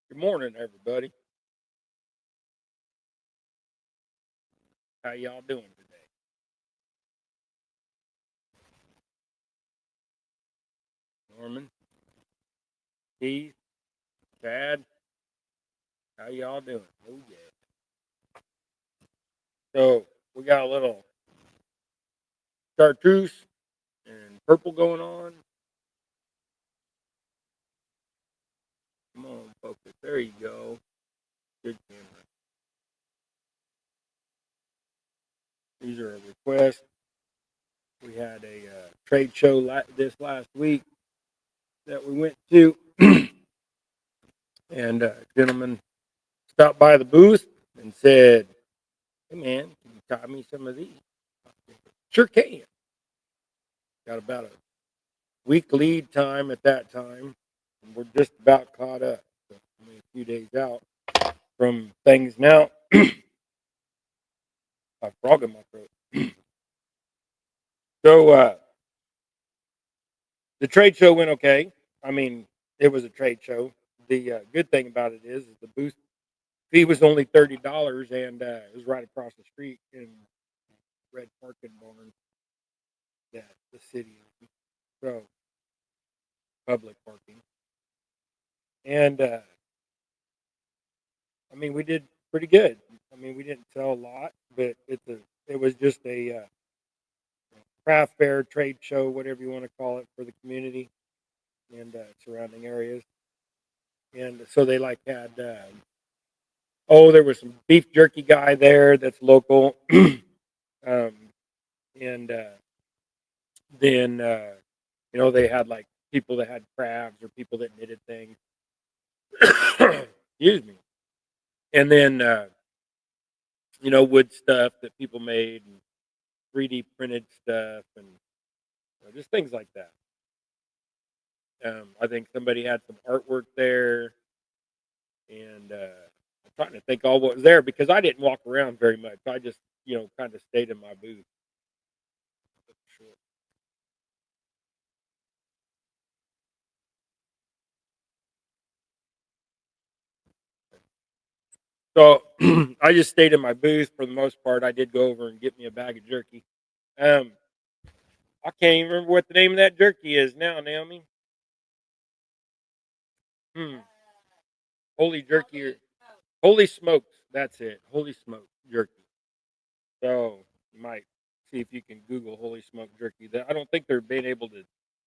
Good morning, everybody. How y'all doing today? Norman, Keith, Chad, how y'all doing? Oh yeah. So we got a little chartreuse and purple going on. Come on, focus. There you go. Good camera. These are a request. We had a trade show this last week that we went to, and a gentleman stopped by the booth and said, "Hey man, can you tie me some of these?" Sure can. Got about a week lead time at that time. And we're just about caught up. So only a few days out from things now. A frog in my throat. So the trade show went okay. I mean, it was a trade show. The good thing about it is the booth fee was only $30, and it was right across the street in Red Parking Barn that the city owns. So public parking. And I mean, we did pretty good. I mean, we didn't sell a lot, but it was just a craft fair, trade show, whatever you want to call it, for the community and surrounding areas. And so they like had there was some beef jerky guy there that's local, um, and then they had like people that had crafts or people that knitted things. Excuse me. And then wood stuff that people made and 3D printed stuff and just things like that. I think somebody had some artwork there, and I'm trying to think all what was there because I didn't walk around very much. I just kind of stayed in my booth. So I just stayed in my booth for the most part. I did go over and get me a bag of jerky. Um, I can't even remember what the name of that jerky is now, Naomi. Hmm. Holy jerky or holy smokes. That's it. Holy smoke jerky. So you might see if you can Google holy smoke jerky. I don't think they're being able to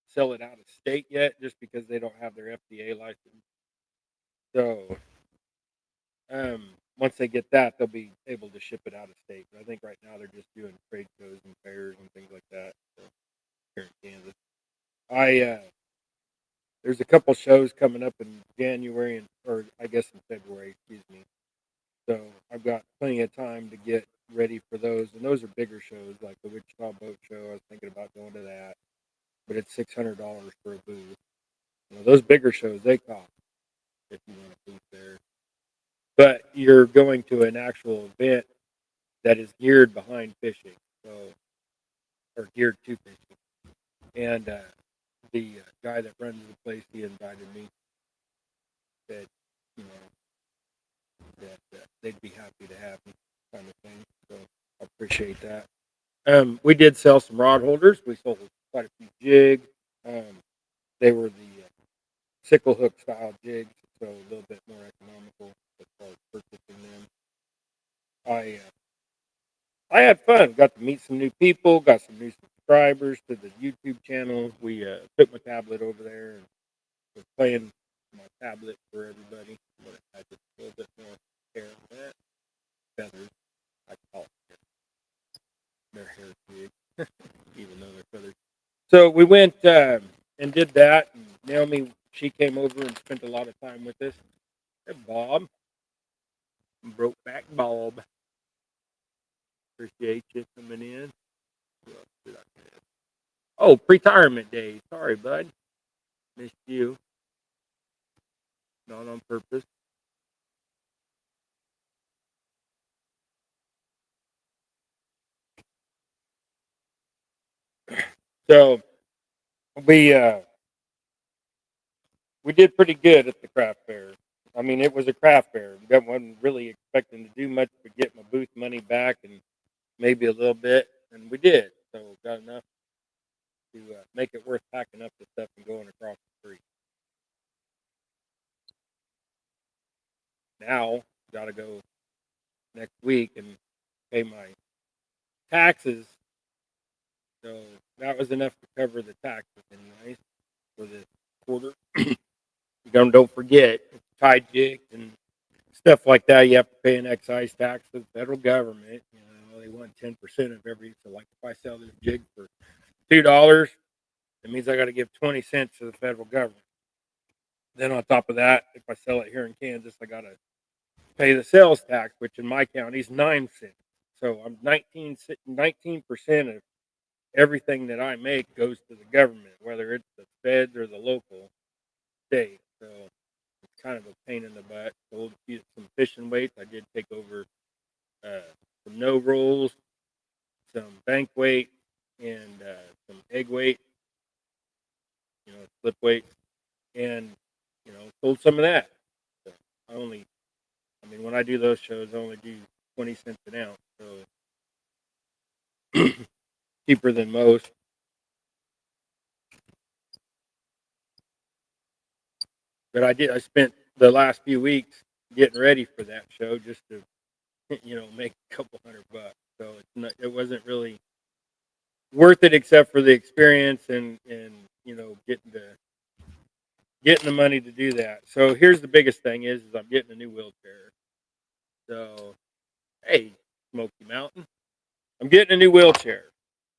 sell it out of state yet, just because they don't have their FDA license. So once they get that, they'll be able to ship it out of state. But I think right now they're just doing trade shows and fairs and things like that. So here in Kansas, I there's a couple shows coming up in January or I guess in February. Excuse me. So I've got plenty of time to get ready for those, and those are bigger shows like the Wichita Boat Show. I was thinking about going to that, but it's $600 for a booth. Those bigger shows they cost if you want a booth there, but you're going to an actual event that is geared behind fishing, so or geared to fishing. And the guy that runs the place, he invited me. Said, you know, that they'd be happy to have me, kind of thing. So I appreciate that. We did sell some rod holders. We sold quite a few jigs. Um, they were the sickle hook style jigs, so a little bit more economical as far as purchasing them. I had fun. Got to meet some new people. Got some new subscribers to the YouTube channel. We took my tablet over there and was playing my tablet for everybody. But it had just a little bit more hair on that. Feathers, I call it. Their hair big, even though they're feathers. So we went and did that. And Naomi, she came over and spent a lot of time with us. Hey, Bob, broke back Bob. Appreciate you coming in. Who else did I have? Oh, pre-retirement day. Sorry, bud. Missed you. Not on purpose. So we uh, we did pretty good at the craft fair. I mean, it was a craft fair. I wasn't really expecting to do much but get my booth money back and maybe a little bit, and we did. So got enough to make it worth packing up the stuff and going across the street. Now, got to go next week and pay my taxes. So that was enough to cover the taxes, anyways, for this quarter. Don't forget, it's tied jigs and stuff like that. You have to pay an excise tax to the federal government. You know, they want 10% of every. So, like, if I sell this jig for $2, it means I got to give 20 cents to the federal government. Then on top of that, if I sell it here in Kansas, I got to pay the sales tax, which in my county is 9 cents. So I'm 19% of everything that I make goes to the government, whether it's the feds or the local state. So it's kind of a pain in the butt. Sold some fishing weights. I did take over some no rolls, some bank weight, and some egg weight, slip weight, and sold some of that. So when I do those shows, I only do 20 cents an ounce, so cheaper than most. But I spent the last few weeks getting ready for that show just to, make a couple $100. So it wasn't really worth it except for the experience and getting the money to do that. So here's the biggest thing is I'm getting a new wheelchair. So, hey, Smoky Mountain, I'm getting a new wheelchair.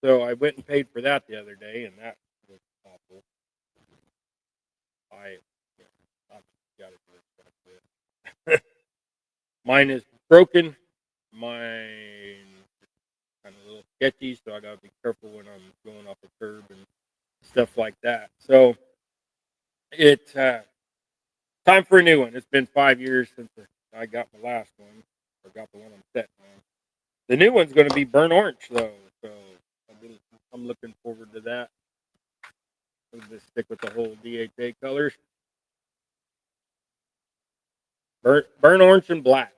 So I went and paid for that the other day, and that was awful. I got it. Mine is broken. Mine kind of a little sketchy, so I got to be careful when I'm going off a curb and stuff like that. So it's time for a new one. It's been 5 years since I got my last one, or got the one I'm setting on. The new one's going to be burnt orange, though, so I'm looking forward to that. I'm going to stick with the whole DHA colors. Burnt orange and black.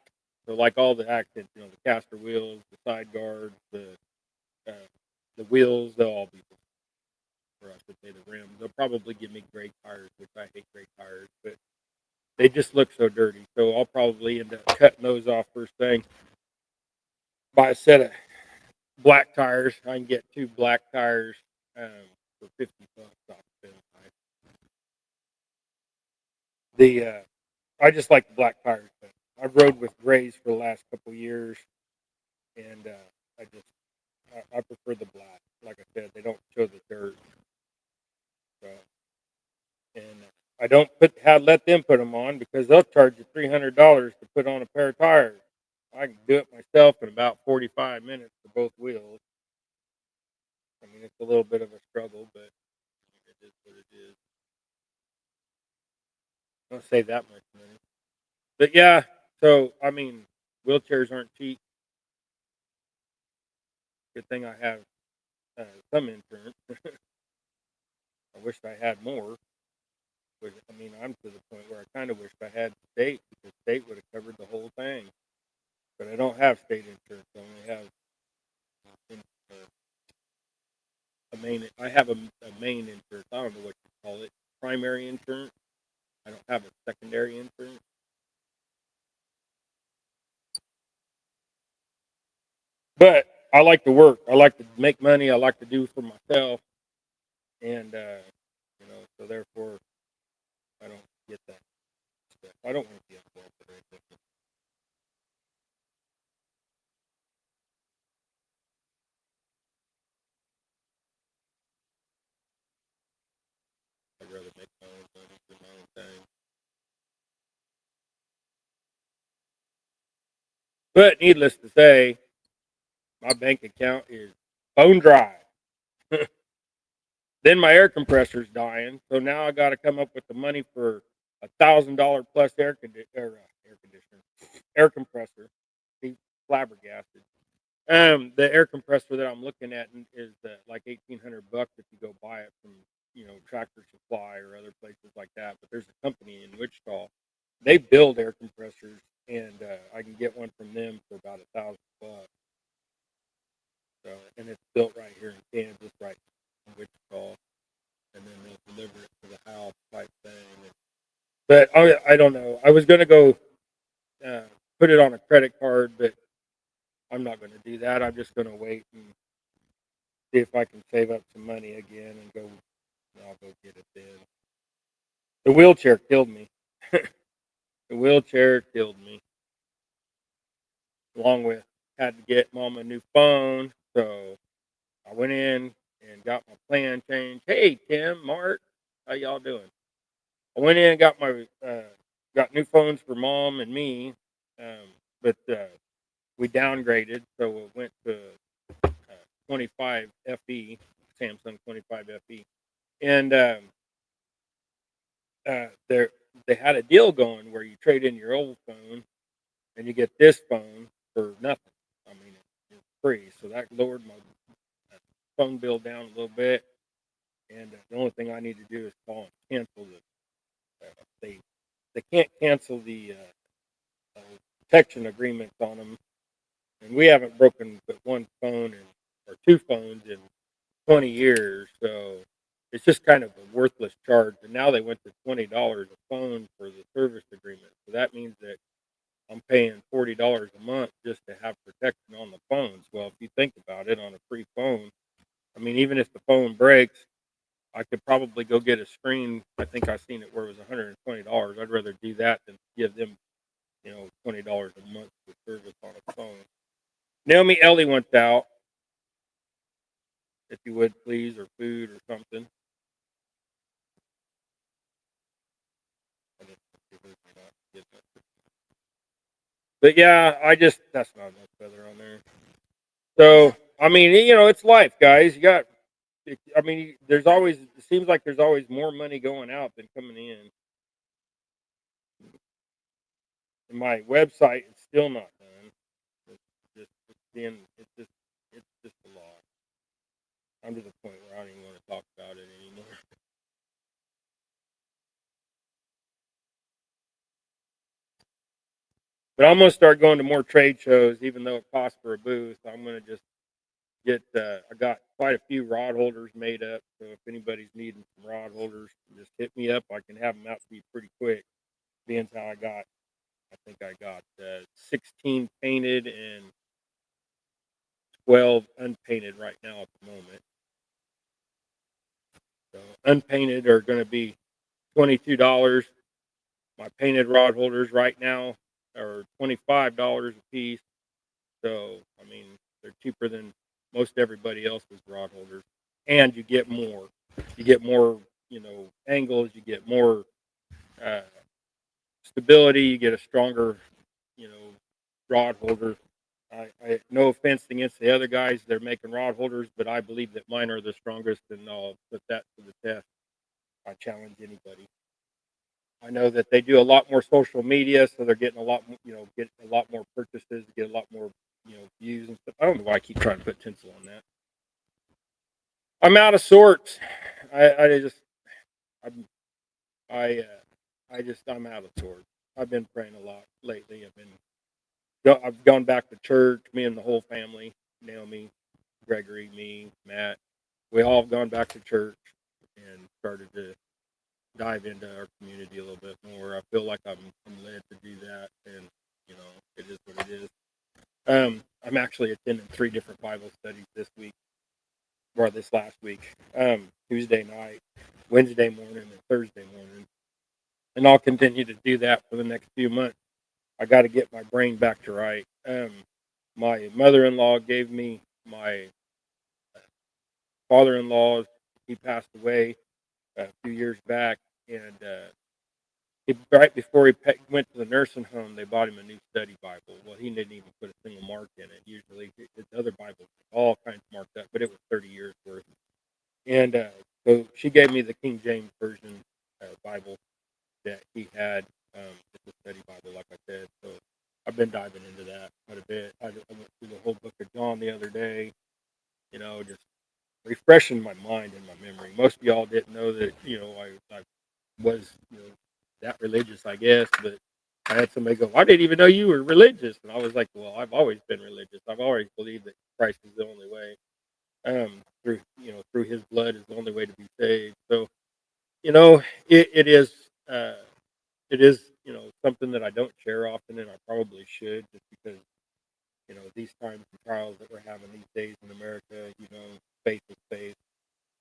So like all the accents, the caster wheels, the side guards, uh, the wheels, they'll all be black. Or I should say the rims. They'll probably give me gray tires, which I hate gray tires, but they just look so dirty. So I'll probably end up cutting those off first thing. Buy a set of black tires. I can get 2 black tires for $50 off the The I just like the black tires. I've rode with grays for the last couple years, and I prefer the black. Like I said, they don't show the dirt. So, and I don't let them put them on because they'll charge you $300 to put on a pair of tires. I can do it myself in about 45 minutes for both wheels. I mean, it's a little bit of a struggle, but it is what it is. Don't save that much money. But yeah, so wheelchairs aren't cheap. Good thing I have some insurance. I wished I had more. But, I'm to the point where I kind of wished I had state because state would have covered the whole thing. But I don't have state insurance. I only have a main. I have a main insurance. I don't know what you call it. Primary insurance. I don't have a secondary insurance. But I like to work. I like to make money. I like to do for myself, and so therefore I don't get that stuff. I don't want to be on welfare. I'd rather make my own money do my own thing. But needless to say, my bank account is bone dry. Then my air compressor's dying, so now I got to come up with the money for $1,000 plus air compressor. Be flabbergasted. The air compressor that I'm looking at is like $1,800 if you go buy it from Tractor Supply or other places like that. But there's a company in Wichita they build air compressors, and I can get one from them for about $1,000. So, and it's built right here in Kansas, right in Wichita, and then they'll deliver it to the house type thing. But I don't know. I was gonna go uh, put it on a credit card, but I'm not gonna do that. I'm just gonna wait and see if I can save up some money again and go. And I'll go get it then. The wheelchair killed me. The wheelchair killed me. Along with had to get mom a new phone, so I went in and got my plan changed. Hey Tim, Mark, how y'all doing? I went in and got my got new phones for mom and me, but we downgraded, so it went to 25 FE, Samsung 25 FE, and they had a deal going where you trade in your old phone and you get this phone for nothing. I mean, it's free, so that lowered my phone bill down a little bit. And the only thing I need to do is call and cancel the. They can't cancel the protection agreements on them, and we haven't broken but one phone or two phones in 20 years, so it's just kind of a worthless charge. And now they went to $20 a phone for the service agreement, so that means that I'm paying $40 a month just to have protection on the phones. Well, if you think about it, on a free phone, I mean, even if the phone breaks, I could probably go get a screen. I think I seen it where it was $120. I'd rather do that than give them, $20 a month for service on a phone. Naomi, Ellie wants out, if you would please, or food or something. But yeah, that's not enough feather on there. So I mean, it's life, guys. You got. I mean, it seems like there's always more money going out than coming in. And my website is still not done. It's just a lot. I'm to the point where I don't even want to talk about it anymore. But I'm gonna start going to more trade shows, even though it costs for a booth. I'm gonna just get. I got quite a few rod holders made up, so if anybody's needing some rod holders, just hit me up. I can have them out to you pretty quick. Being how I think I got 16 painted and 12 unpainted right now at the moment. So unpainted are going to be $22. My painted rod holders right now are $25 a piece. So I mean, they're cheaper than most everybody else's rod holders, and you get more. You get more, angles. You get more uh, stability. You get a stronger, you know, rod holder. No offense against the other guys, they're making rod holders, but I believe that mine are the strongest, and I'll put that to the test. I challenge anybody. I know that they do a lot more social media, so they're getting a lot, get a lot more purchases, get a lot more, views and stuff. I don't know why I keep trying to put tinsel on that. I'm out of sorts. I just, I'm, I'm out of sorts. I've been praying a lot lately. I've gone back to church. Me and the whole family, Naomi, Gregory, me, Matt. We all have gone back to church and started to dive into our community a little bit more. I feel like I'm led to do that, and it is what it is. I'm actually attending 3 different Bible studies this week, or this last week. Tuesday night, Wednesday morning, and Thursday morning, and I'll continue to do that for the next few months. I got to get my brain back to right. My mother-in-law gave me my father-in-law. He passed away a few years back, and right before went to the nursing home, they bought him a new study Bible. Well, he didn't even put a single mark in it. Usually, his other Bibles all kinds marked up, but it was 30 years worth. And so she gave me the King James version Bible that he had. It's a study Bible, like I said. So I've been diving into that quite a bit. I went through the whole book of John the other day. Just refreshing my mind and my memory. Most of y'all didn't know that. I was that religious, I guess, but I had somebody go, "I didn't even know you were religious," and I was like, "Well, I've always been religious. I've always believed that Christ is the only way. Through His blood is the only way to be saved." So, you know, it is uh, something that I don't share often, and I probably should, just because these times and trials that we're having these days in America. Faith is faith,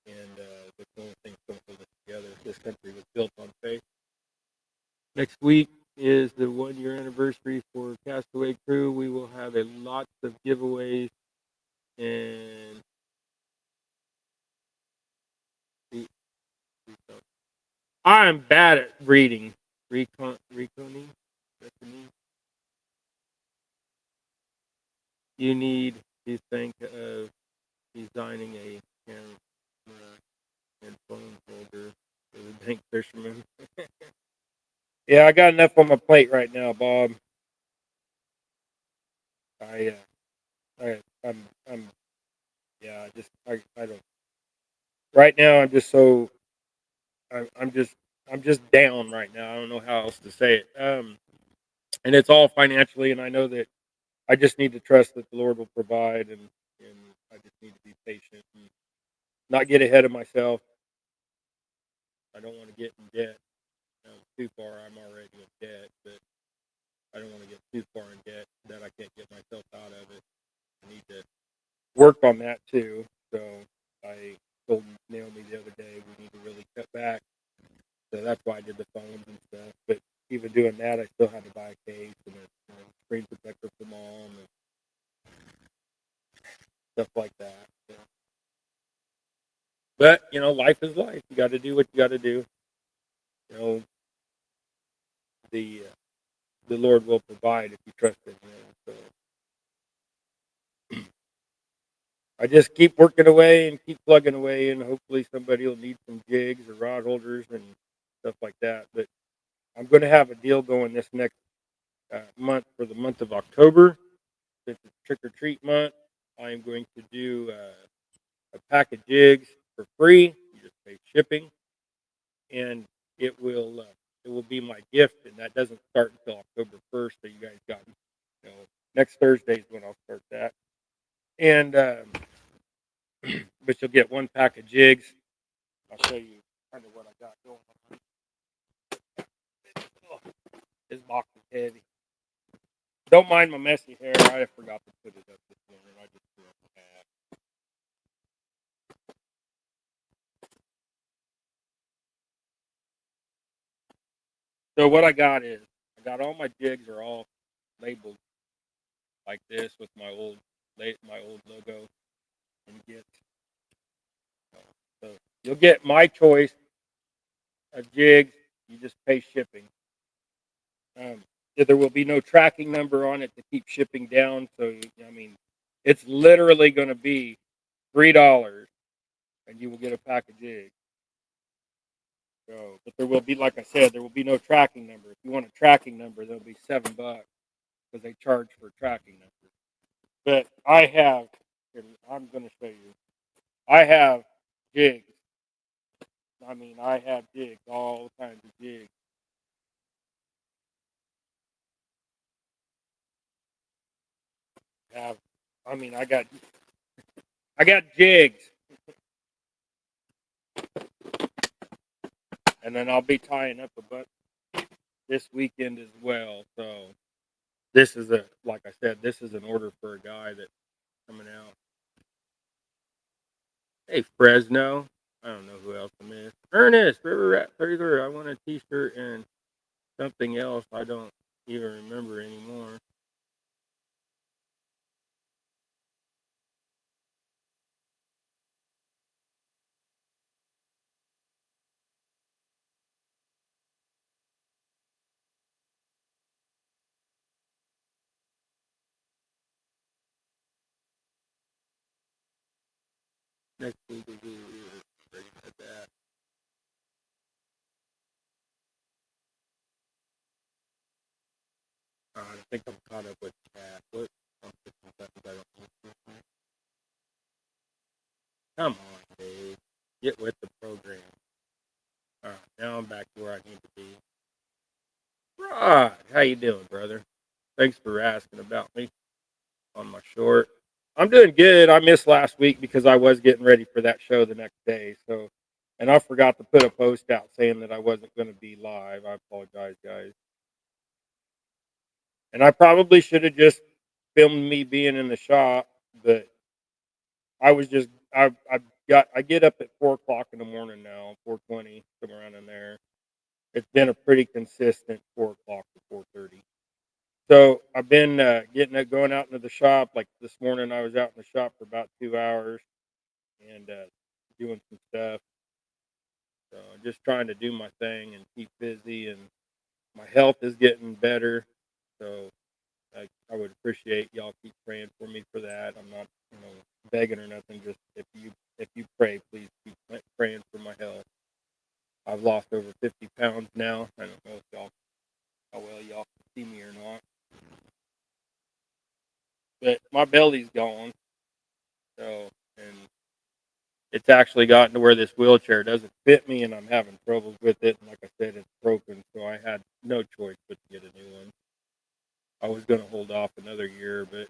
and that's the only thing that's going to hold us together. This country was built on faith. Next week is the 1 year anniversary for Castaway Crew. We will have a lots of giveaways, and I'm bad at reading. Reconing. You need to think of designing a camera and phone holder for the bank fisherman. Yeah, I got enough on my plate right now, Bob. I, I'm, yeah, I don't. Right now, I'm just, I'm just down right now. I don't know how else to say it. And it's all financially, and I know that I just need to trust that the Lord will provide, and I just need to be patient and not get ahead of myself. I don't want to get in debt too far. I'm already in debt, but I don't want to get too far in debt that I can't get myself out of it. I need to work on that too. So I told Naomi the other day we need to really cut back. So that's why I did the phones and stuff. But even doing that, I still had to buy a case and a screen protector for mom and stuff like that. So, but life is life. You got to do what you got to do. You know, the uh, the Lord will provide if you trust in Him. So I just keep working away and keep plugging away, and hopefully somebody will need some jigs or rod holders and stuff like that. But I'm going to have a deal going this next month for the month of October. Since it's trick or treat month, I am going to do a pack of jigs for free. You just pay shipping, and it will uh, it will be my gift, and that doesn't start until October 1st. So you guys got next Thursday is when I'll start that, and but you'll get one pack of jigs. I'll show you kind of what I got going on. Oh, this box is heavy. Don't mind my messy hair. I forgot to put it up this morning. I just threw up a hat. So what I got is I got all my jigs are all labeled like this with my old logo and get. So you'll get my choice of jigs. You just pay shipping. Um, there will be no tracking number on it to keep shipping down. So I mean, it's literally going to be $3, and you will get a pack of jigs. So, but there will be, like I said, there will be no tracking number. If you want a tracking number, there'll be $7 because they charge for tracking numbers. But I have, and I'm going to show you. I have jigs. I mean, I have jigs, all kinds of jigs. Have, I mean, I got jigs, and then I'll be tying up a bunch this weekend as well. So this is like I said, this is an order for a guy that's coming out. Hey, Fresno. I don't know who else I'm in. Ernest, River Rat 33. I want a t-shirt and something else. I don't even remember anymore. Next week will be ready for that. I think I'm caught up with Cat. What? I'm 50 seconds. I don't know. Come on, Dave. Get with the program. All right, now I'm back to where I need to be. Rod, how you doing, brother? Thanks for asking about me on my short. I'm doing good. I missed last week because I was getting ready for that show the next day. So, and I forgot to put a post out saying that I wasn't going to be live. I apologize, guys. And I probably should have just filmed me being in the shop, but I was just I get up at 4 o'clock in the morning now, 4:20, somewhere around in there. It's been a pretty consistent 4 o'clock to 4:30. So I've been going out into the shop. Like this morning, I was out in the shop for about 2 hours and doing some stuff. So I'm just trying to do my thing and keep busy. And my health is getting better. So I would appreciate y'all keep praying for me for that. I'm not, begging or nothing. Just if you pray, please keep praying for my health. I've lost over 50 pounds now. I don't know if y'all how well y'all can see me or not, but my belly's gone. So and it's actually gotten to where this wheelchair doesn't fit me, and I'm having troubles with it. And like I said, it's broken, so I had no choice but to get a new one. I was going to hold off another year, but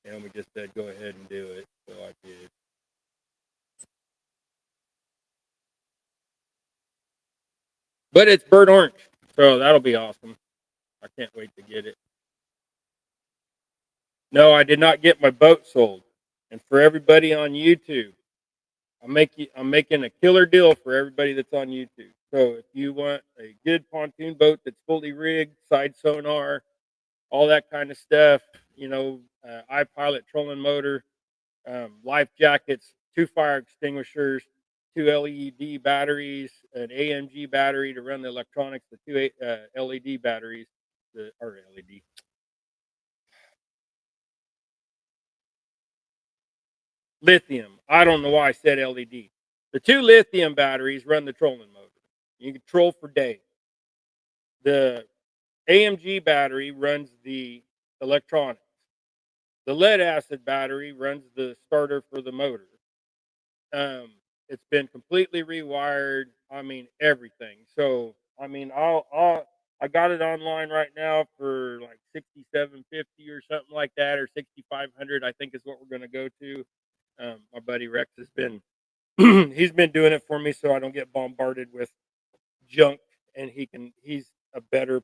we just said go ahead and do it, so I did. But it's burnt orange, so that'll be awesome. I can't wait to get it. No, I did not get my boat sold, and for everybody on YouTube, I'm making a killer deal for everybody that's on YouTube. So if you want a good pontoon boat that's fully rigged, side sonar, all that kind of stuff, iPilot trolling motor, life jackets, 2 fire extinguishers, 2 LED batteries, an AMG battery to run the electronics, the two LED batteries, or LED. Lithium. I don't know why I said LED. The two lithium batteries run the trolling motor. You can troll for days. The AMG battery runs the electronics. The lead acid battery runs the starter for the motor. Um, it's been completely rewired. I mean everything. So I mean I got it online right now for like 6750 or something like that, or 6500. I think is what we're gonna go to. My buddy Rex has been he's been doing it for me so I don't get bombarded with junk, and he's a better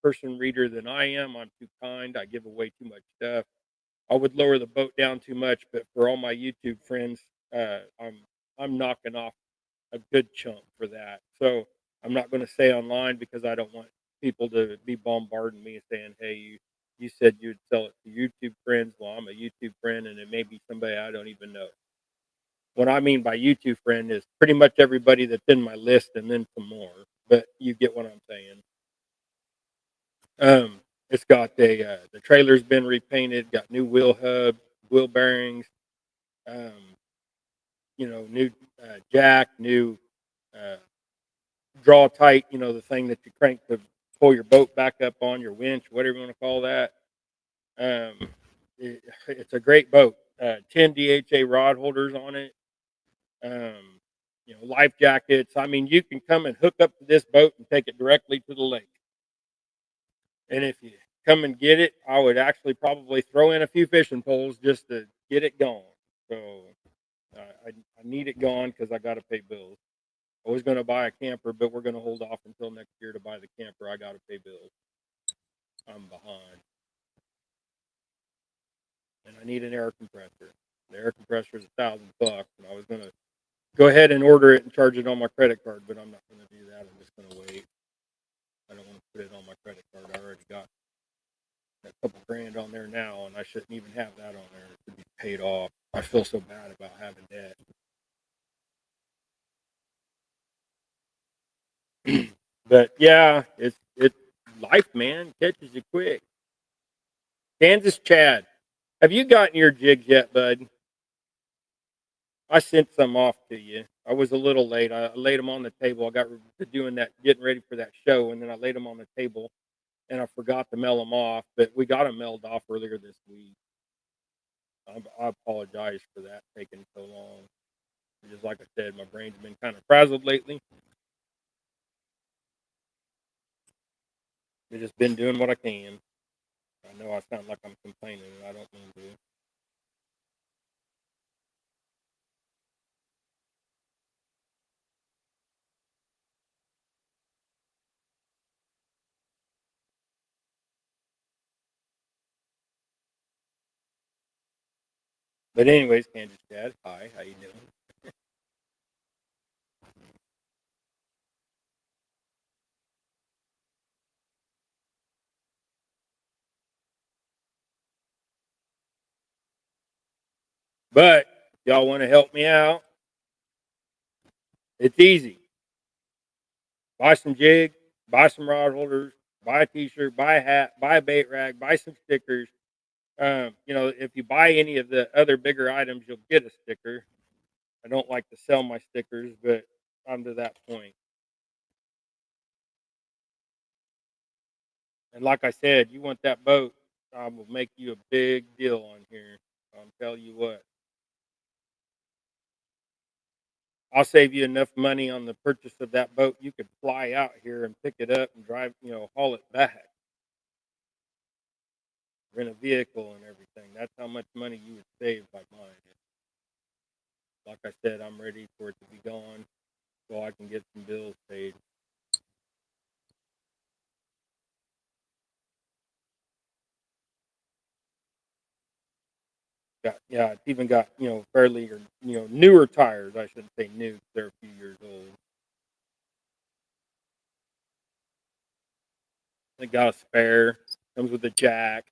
person reader than I am. I'm too kind. I give away too much stuff. I would lower the boat down too much, but for all my YouTube friends, I'm knocking off a good chunk for that. So I'm not going to say online because I don't want people to be bombarding me saying, "Hey, you said you'd sell it to YouTube friends." Well, I'm a YouTube friend, and it may be somebody I don't even know. What I mean by YouTube friend is pretty much everybody that's in my list, and then some more. But you get what I'm saying. It's got the trailer's been repainted, got new wheel hubs, wheel bearings, um, new jack, new uh, draw tight. The thing that you crank to pull your boat back up on your winch, whatever you want to call that. It's a great boat. 10 DHA rod holders on it. Um, life jackets. I mean, you can come and hook up to this boat and take it directly to the lake. And if you come and get it, I would actually probably throw in a few fishing poles just to get it gone. So I need it gone because I got to pay bills. I was going to buy a camper, but we're going to hold off until next year to buy the camper. I got to pay bills. I'm behind, and I need an air compressor. The air compressor is $1,000, and I was going to go ahead and order it and charge it on my credit card, but I'm not going to do that. I'm just going to wait. I don't want to put it on my credit card. I already got a couple grand on there now, and I shouldn't even have that on there. It should be paid off. I feel so bad about having debt. But yeah, it's life, man. Catches you quick. Kansas Chad, have you gotten your jigs yet, bud? I sent some off to you. I was a little late. I laid them on the table. I got to doing that, getting ready for that show, and then I laid them on the table, and I forgot to mail them off. But we got them mailed off earlier this week. I apologize for that taking so long. Just like I said, my brain's been kind of frazzled lately. I've just been doing what I can. I know I sound like I'm complaining, and I don't mean to. But anyways, Kansas Dad, hi, how you doing? But y'all want to help me out? It's easy. Buy some jigs, buy some rod holders, buy a T-shirt, buy a hat, buy a bait rag, buy some stickers. If you buy any of the other bigger items, you'll get a sticker. I don't like to sell my stickers, but I'm to that point. And like I said, you want that boat, I will make you a big deal on here. I'll tell you what. I'll save you enough money on the purchase of that boat. You could fly out here and pick it up and drive, haul it back, rent a vehicle and everything. That's how much money you would save by buying it. Like I said, I'm ready for it to be gone so I can get some bills paid. It's even got, fairly or, newer tires. I shouldn't say new, 'cause they're a few years old. They got a spare, comes with a jack.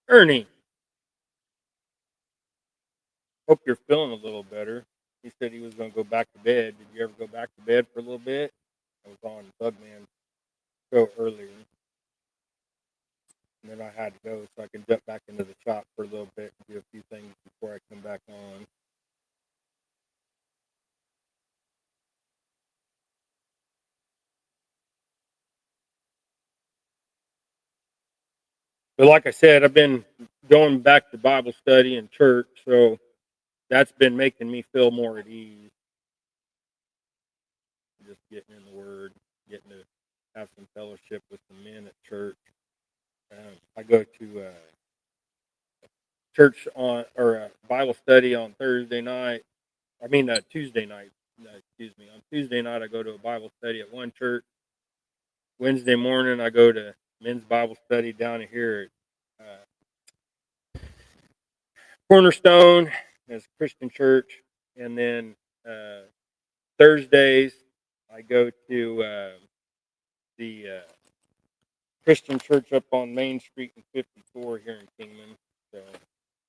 Ernie, hope you're feeling a little better. He said he was going to go back to bed. Did you ever go back to bed for a little bit? I was on Bugman's show earlier, and then I had to go so I could jump back into the shop for a little bit and do a few things before I come back on. But like I said, I've been going back to Bible study and church, so that's been making me feel more at ease. Just getting in the Word, getting to have some fellowship with some men at church. I go to church on or Bible study on Thursday night. I mean Tuesday night. Excuse me. On Tuesday night, I go to a Bible study at one church. Wednesday morning, I go to men's Bible study down here at Cornerstone as Christian church, and then Thursdays I go to the Christian church up on Main Street in 54 here in Kingman. So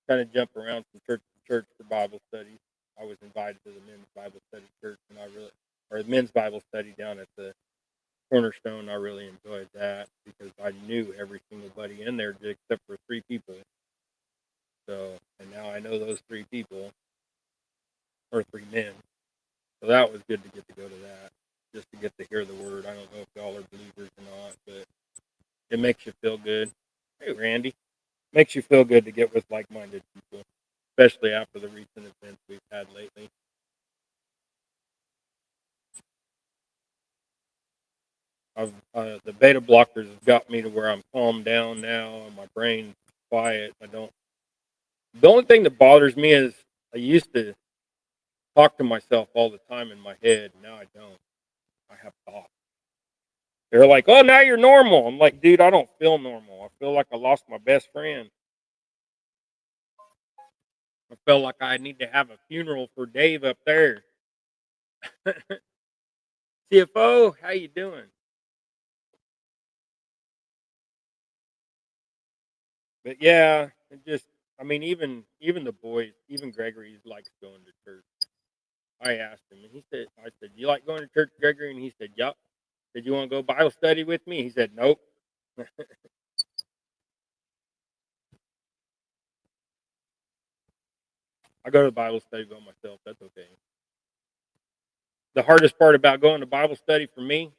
kind of jump around from church to church for Bible studies. I was invited to the men's Bible study church, and or the men's Bible study down at the Cornerstone. I really enjoyed that because I knew every single buddy in there except for three people. So, and now I know those three people or three men. So that was good to get to go to that, just to get to hear the word. I don't know if y'all are believers or not, but it makes you feel good. Hey, Randy, makes you feel good to get with like-minded people, especially after the recent events we've had lately. The beta blockers have got me to where I'm calmed down now and my brain's quiet. I don't. The only thing that bothers me is I used to talk to myself all the time in my head. Now I don't. I have thoughts. They're like, "Oh, now you're normal." I'm like, "Dude, I don't feel normal. I feel like I lost my best friend. I felt like I need to have a funeral for Dave up there." CFO, how you doing? But yeah, it just, I mean, even the boys, even Gregory likes going to church. I asked him, and he said, "I said, you like going to church, Gregory?" And he said, "Yup." Said, "You want to go Bible study with me?" He said, "Nope." I go to Bible study by myself. That's okay. The hardest part about going to Bible study for me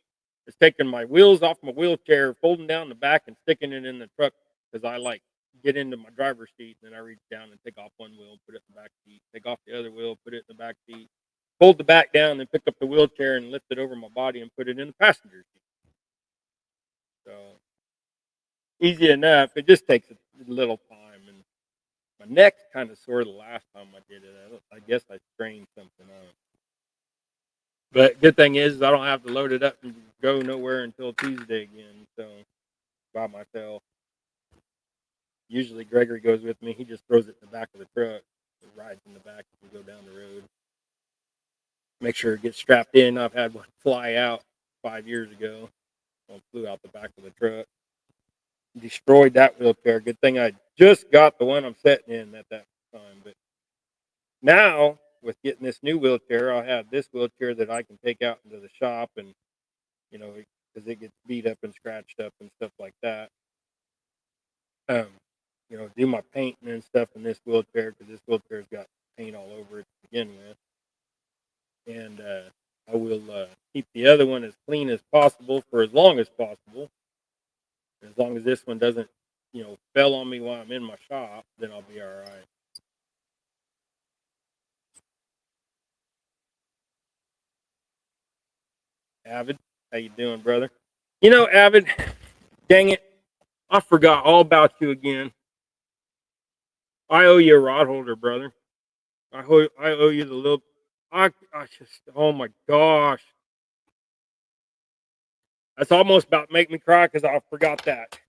is taking my wheels off my wheelchair, folding down the back, and sticking it in the truck because I like get into my driver's seat, and then I reach down and take off one wheel, put it in the back seat, take off the other wheel, put it in the back seat, fold the back down, then pick up the wheelchair and lift it over my body and put it in the passenger seat. So easy enough. It just takes a little time, and my neck's kind of sore the last time I did it. I guess I strained something out. But good thing is I don't have to load it up and go nowhere until Tuesday again. So by myself. Usually Gregory goes with me. He just throws it in the back of the truck, and rides in the back as we go down the road. Make sure it gets strapped in. I've had one fly out 5 years ago. One flew out the back of the truck. Destroyed that wheelchair. Good thing I just got the one I'm sitting in at that time. But now, with getting this new wheelchair, I'll have this wheelchair that I can take out into the shop and, because it gets beat up and scratched up and stuff like that. Um, do my painting and stuff in this wheelchair because this wheelchair's got paint all over it to begin with. And I will keep the other one as clean as possible for as long as possible. As long as this one doesn't, fell on me while I'm in my shop, then I'll be all right. Avid, how you doing, brother? Avid, dang it, I forgot all about you again. I owe you a rod holder, brother. I owe you the little. I just, oh my gosh, that's almost about to make me cry because I forgot that.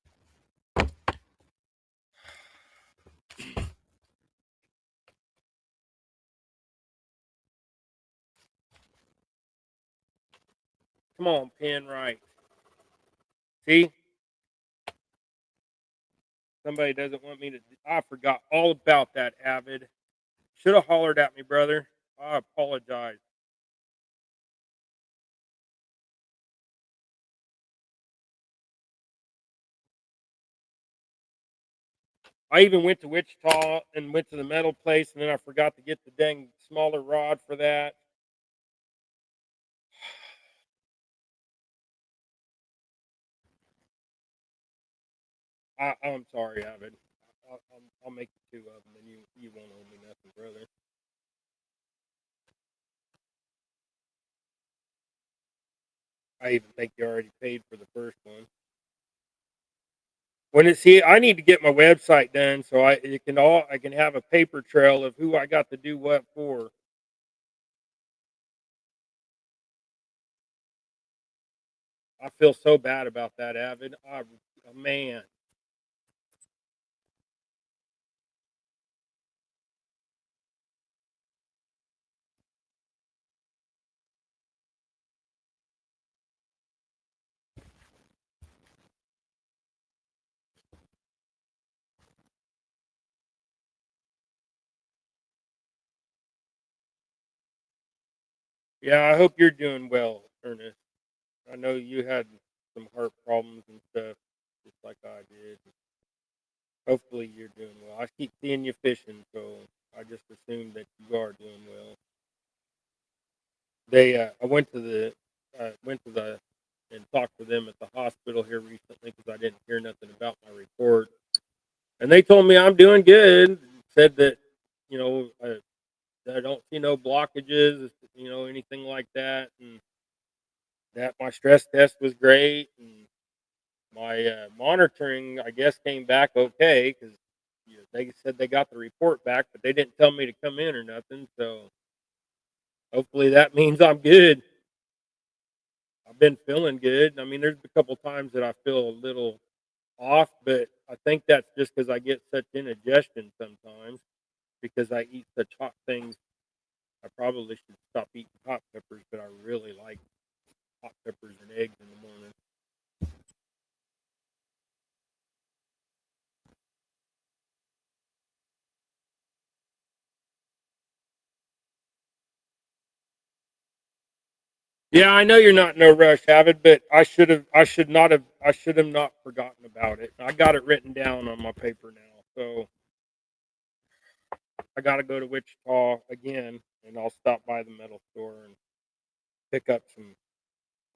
Come on, pin right. See, somebody doesn't want me to. I forgot all about that, Avid. Should have hollered at me, brother. I apologize. I even went to Wichita and went to the metal place, and then I forgot to get the dang smaller rod for that. I'm sorry, Avid. I'll make you two of them, and you won't owe me nothing, brother. I even think you already paid for the first one. I need to get my website done so I can have a paper trail of who I got to do what for. I feel so bad about that, Avid. Man. Yeah, I hope you're doing well, Ernest. I know you had some heart problems and stuff, just like I did. Hopefully you're doing well. I keep seeing you fishing, so I just assumed that you are doing well. I went to the and talked to them at the hospital here recently because I didn't hear nothing about my report, and they told me I'm doing good. Said that you know I don't see no blockages, anything like that, and that my stress test was great, and my monitoring, I guess, came back okay because they said they got the report back, but they didn't tell me to come in or nothing. So hopefully that means I'm good. I've been feeling good. I mean, there's a couple times that I feel a little off, but I think that's just because I get such indigestion sometimes because I eat such hot things. I probably should stop eating hot peppers, but I really like hot peppers and eggs in the morning. Yeah, I know you're not in no rush, Avid, but I should have not forgotten about it. I got it written down on my paper now, so I got to go to Wichita again, and I'll stop by the metal store and pick up some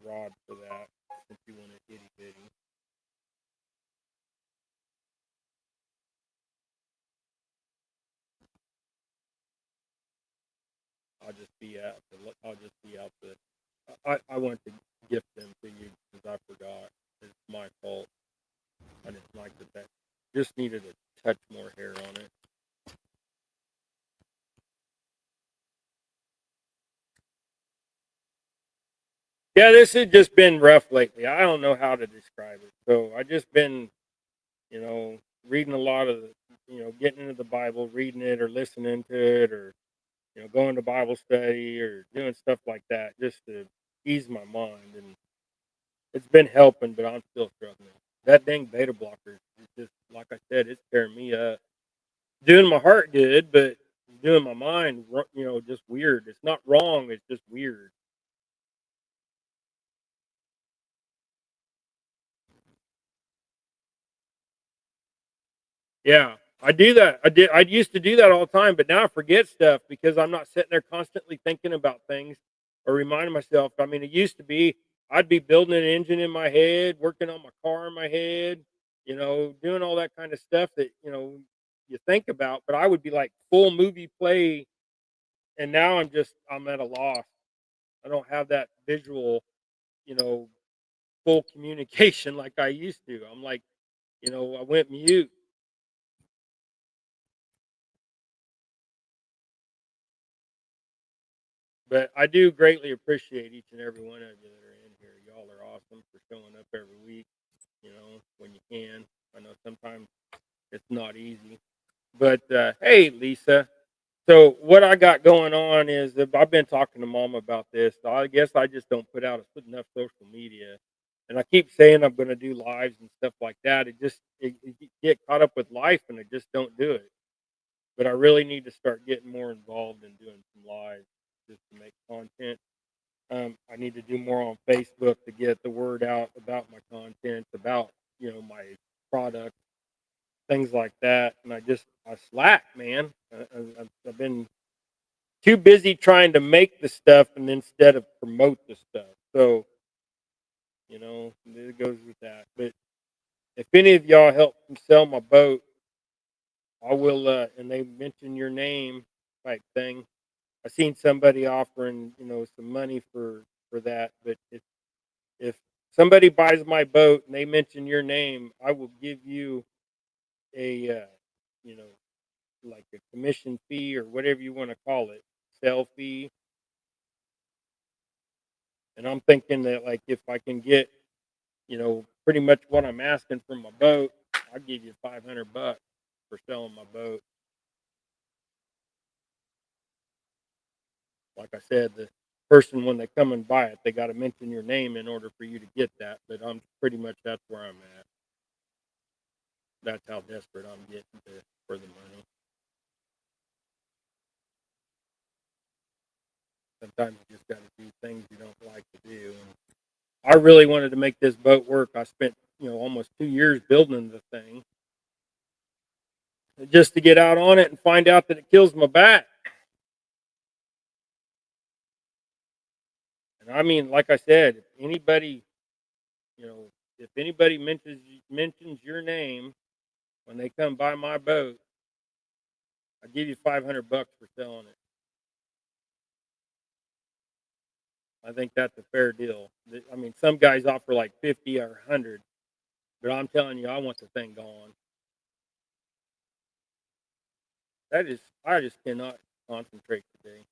rod for that since you want it itty bitty. be at. I'll just be out the. I want to gift them to you because I forgot. It's my fault. I didn't like that. That just needed a touch more hair on it. Yeah, this has just been rough lately. I don't know how to describe it. So I just been, you know, reading a lot of, getting into the Bible, reading it or listening to it, or going to Bible study or doing stuff like that, just to ease my mind. And it's been helping, but I'm still struggling. That dang beta blocker is just, like I said, it's tearing me up. Doing my heart good, but doing my mind, just weird. It's not wrong. It's just weird. Yeah, I do that. I used to do that all the time, but now I forget stuff because I'm not sitting there constantly thinking about things or reminding myself. I mean, it used to be I'd be building an engine in my head, working on my car in my head, doing all that kind of stuff that, you think about, but I would be like full movie play, and now I'm at a loss. I don't have that visual, you know, full communication like I used to. I'm like, I went mute. But I do greatly appreciate each and every one of you that are in here. Y'all are awesome for showing up every week, when you can. I know sometimes it's not easy. But hey, Lisa. So what I got going on is that I've been talking to Mom about this. So I guess I just don't put out enough social media, and I keep saying I'm going to do lives and stuff like that. It get caught up with life, and I just don't do it. But I really need to start getting more involved in doing some lives just to make content. I need to do more on Facebook to get the word out about my content, about my product, things like that. And I slack, man. I've been too busy trying to make the stuff and instead of promote the stuff. So it goes with that. But if any of y'all help me sell my boat, I will. And they mention your name, type thing. I seen somebody offering some money for that, but if somebody buys my boat and they mention your name, I will give you a, you know, like a commission fee or whatever you want to call it, sell fee. And I'm thinking that like if I can get, pretty much what I'm asking for my boat, I'll give you $500 for selling my boat. Like I said, the person when they come and buy it, they got to mention your name in order for you to get that. But I'm pretty much that's where I'm at. That's how desperate I'm getting for the money. Sometimes you just got to do things you don't like to do. And I really wanted to make this boat work. I spent, almost 2 years building the thing just to get out on it and find out that it kills my back. And I mean, like I said, you know, if anybody mentions your name when they come buy my boat, I give you $500 for selling it. I think that's a fair deal. I mean, some guys offer like 50 or 100, but I'm telling you, I want the thing gone. I just cannot concentrate today.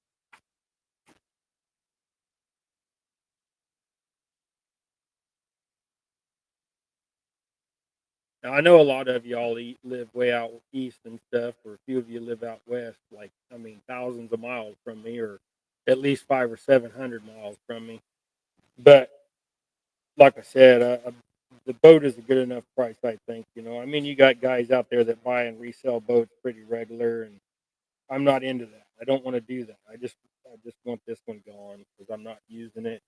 Now I know a lot of y'all live way out east and stuff, or a few of you live out west. Like I mean, thousands of miles from me, or at least 500 or 700 miles from me. But like I said, the boat is a good enough price. I think I mean, you got guys out there that buy and resell boats pretty regular, and I'm not into that. I don't want to do that. I just want this one gone because I'm not using it.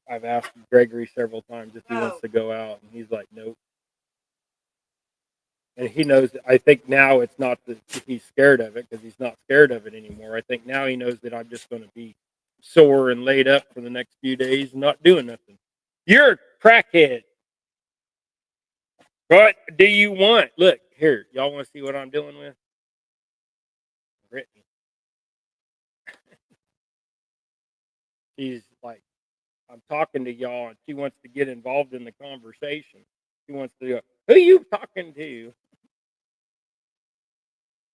I've asked Gregory several times if he wants to go out, and he's like, nope. And he knows that I think now it's not that he's scared of it because he's not scared of it anymore. I think now he knows that I'm just going to be sore and laid up for the next few days and not doing nothing. You're a crackhead. What do you want? Look, here, y'all want to see what I'm dealing with? Brittany. she's like, I'm talking to y'all, and she wants to get involved in the conversation. She wants to go, who you talking to?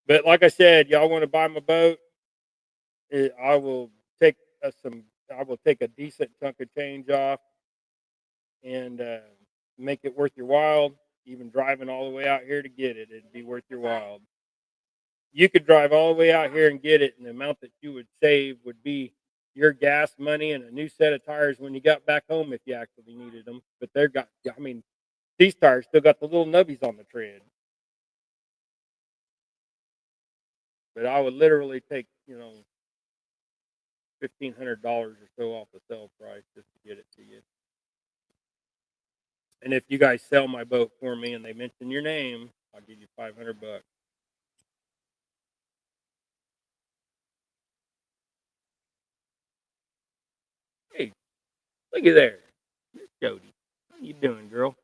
But like I said, y'all want to buy my boat? I will take some. I will take a decent chunk of change off and make it worth your while. Even driving all the way out here to get it, it'd be worth your while. You could drive all the way out here and get it, and the amount that you would save would be your gas money and a new set of tires when you got back home if you actually needed them. But they've got, I mean, these tires still got the little nubbies on the tread. But I would literally take, $1,500 or so off the sale price just to get it to you. And if you guys sell my boat for me and they mention your name, I'll give you $500. Hey, look at there, Jody. How you doing, girl?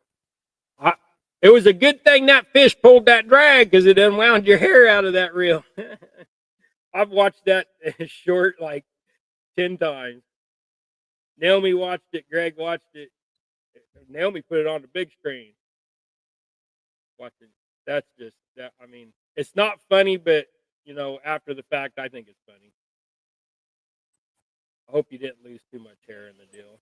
I, it was a good thing that fish pulled that drag because it unwound your hair out of that reel. I've watched that short like 10 times. Naomi watched it. Greg watched it. Naomi put it on the big screen. Watching. That's just that. I mean, it's not funny, but after the fact, I think it's funny. I hope you didn't lose too much hair in the deal.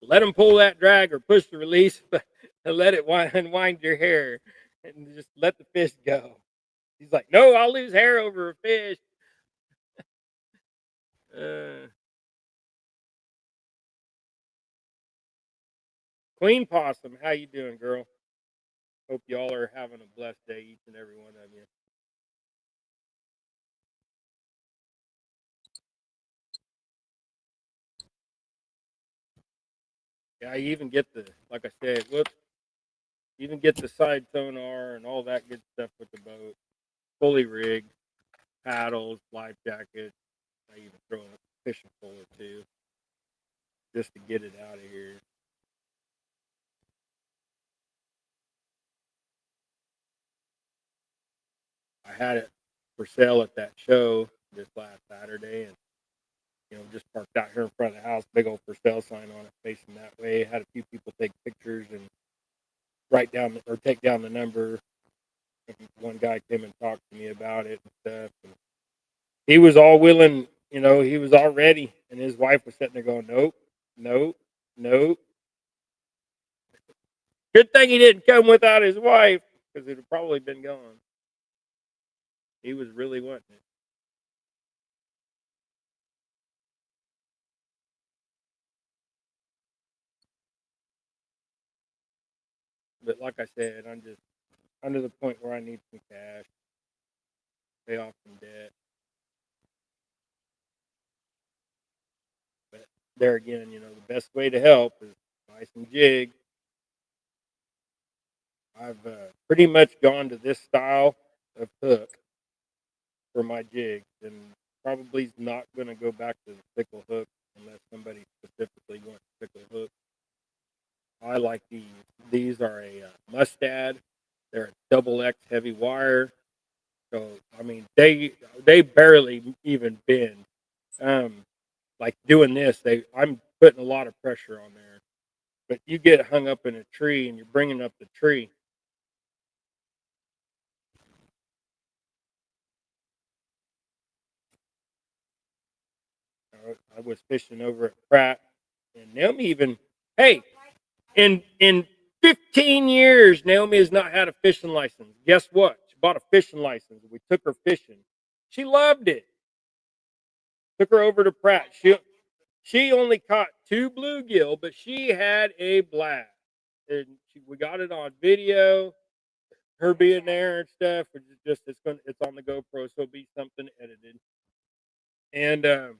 Let him pull that drag or push the release and let it unwind your hair and just let the fish go. He's like, no, I'll lose hair over a fish. Uh, Queen Possum, how you doing, girl? Hope y'all are having a blessed day, each and every one of you. Yeah, you even get the, like I said, whoops, you even get the side sonar and all that good stuff with the boat. Fully rigged, paddles, life jacket. I even throw a fishing pole or two just to get it out of here. I had it for sale at that show this last Saturday, and just parked out here in front of the house, big old for sale sign on it, facing that way. Had a few people take pictures and write down or take down the number. One guy came and talked to me about it and stuff. And he was all willing, he was all ready, and his wife was sitting there going, "Nope, nope, nope." Good thing he didn't come without his wife, because it'd have probably been gone. He was really wanting it. But like I said, I'm just under the point where I need some cash, pay off some debt. But there again, the best way to help is buy some jigs. I've pretty much gone to this style of hook for my jigs, and probably not going to go back to the sickle hook unless somebody specifically wants sickle hook. I like these. These are a Mustad. They're a double X heavy wire. So I mean, they barely even bend. Um, like doing this, I'm putting a lot of pressure on there. But you get hung up in a tree and you're bringing up the tree. I was fishing over at Pratt, and Naomi even, hey, in 15 years, Naomi has not had a fishing license. Guess what? She bought a fishing license. We took her fishing. She loved it. Took her over to Pratt. She only caught 2 bluegill, but she had a blast. And we got it on video. Her being there and stuff. It's on the GoPro, so it'll be something edited. And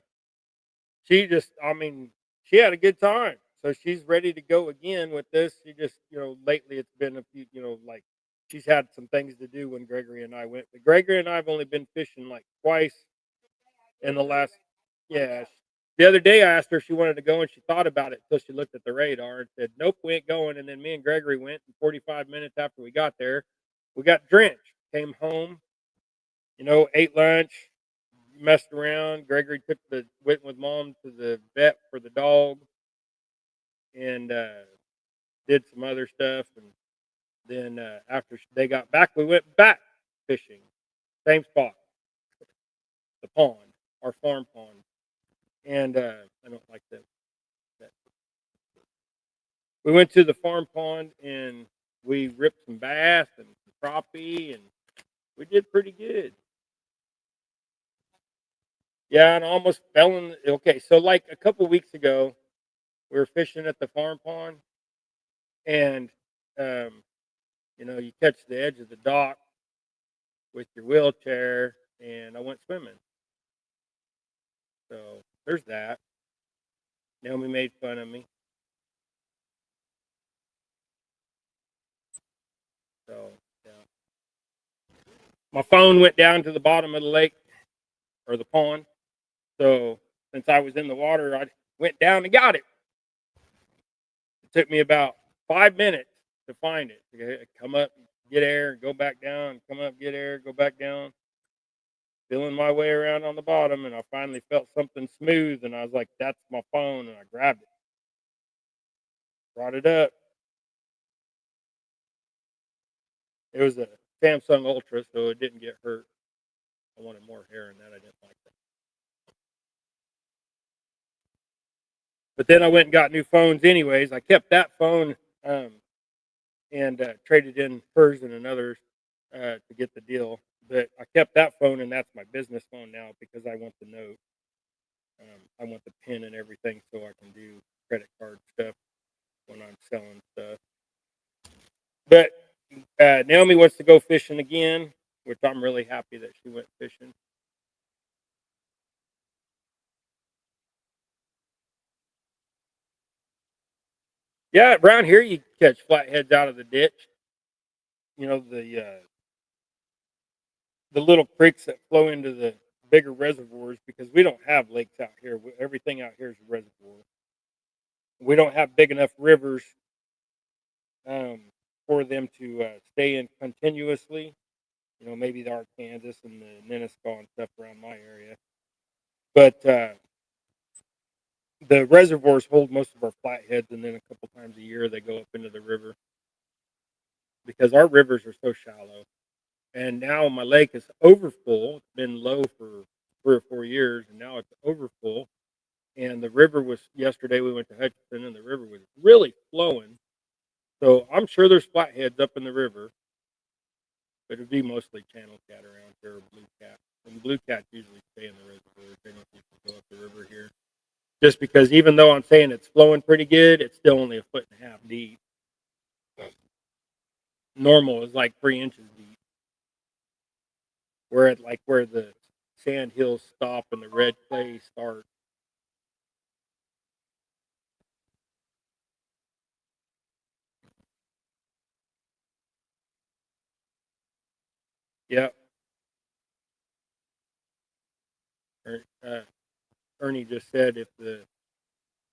she just, I mean, she had a good time. So she's ready to go again with this. She just, lately it's been a few, like she's had some things to do when Gregory and I went. But Gregory and I have only been fishing like twice in the last, yeah. The other day I asked her if she wanted to go, and she thought about it until she looked at the radar and said, nope, we ain't going. And then me and Gregory went, and 45 minutes after we got there, we got drenched, came home, Ate lunch, messed around. Gregory went with mom to the vet for the dog, and did some other stuff. And then after they got back, we went back fishing, same spot, the pond, our farm pond. And I don't like that. We went to the farm pond and we ripped some bass and some crappie, and we did pretty good. Yeah, and I almost fell in. Okay, so like a couple weeks ago, we were fishing at the farm pond, and um, you catch the edge of the dock with your wheelchair, and I went swimming. So there's that. Naomi made fun of me. So yeah, my phone went down to the bottom of the lake or the pond. So since I was in the water, I went down and got it. It took me about 5 minutes to find it. To come up, get air, go back down. Come up, get air, go back down. Feeling my way around on the bottom, and I finally felt something smooth, and I was like, "That's my phone," and I grabbed it, brought it up. It was a Samsung Ultra, so it didn't get hurt. I wanted more hair in that. I didn't like that. But then I went and got new phones anyways. I kept that phone um, and traded in hers and another's to get the deal. But I kept that phone, and that's my business phone now because I want the note. I want the pin and everything so I can do credit card stuff when I'm selling stuff. But Naomi wants to go fishing again, which I'm really happy that she went fishing. Yeah, around here you catch flatheads out of the ditch. The little creeks that flow into the bigger reservoirs because we don't have lakes out here. Everything out here is a reservoir. We don't have big enough rivers um, for them to stay in continuously. Maybe the Arkansas and the Nenasko and stuff around my area. But the reservoirs hold most of our flatheads, and then a couple times a year they go up into the river because our rivers are so shallow. And now my lake is overfull. It's been low for 3 or 4 years, and now it's overfull. And the river was yesterday. We went to Hutchinson, and the river was really flowing. So I'm sure there's flatheads up in the river, but it'd be mostly channel cat around here or blue cat. And blue cats usually stay in the reservoirs. They don't usually go up the river here. Just because even though I'm saying it's flowing pretty good, it's still only a foot and a half deep. Normal is like 3 inches deep. Where the sand hills stop and the red clay start. Yep. Uh, Ernie just said if the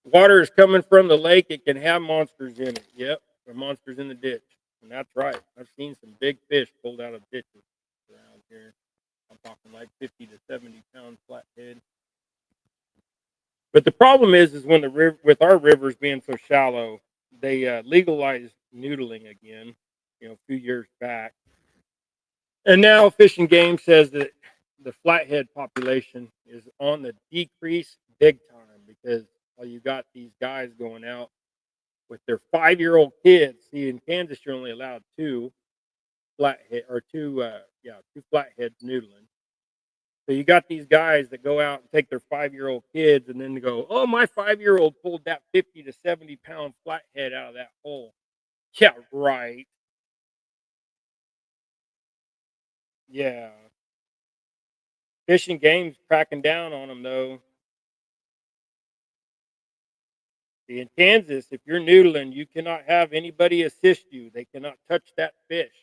water is coming from the lake, it can have monsters in it. Yep, or monsters in the ditch, and that's right. I've seen some big fish pulled out of ditches around here. I'm talking like 50 to 70 pound flathead. But the problem is when the river, with our rivers being so shallow, they legalized noodling again. A few years back, and now Fish and Game says that the flathead population is on the decrease big time because you got these guys going out with their 5-year-old kids. See, in Kansas, you're only allowed two flatheads noodling. So you got these guys that go out and take their 5-year-old kids, and then they go, "Oh, my 5-year-old pulled that 50 to 70 pound flathead out of that hole." Yeah, right. Yeah, Fish and Game's cracking down on them though. See, in Kansas, if you're noodling, you cannot have anybody assist you. They cannot touch that fish.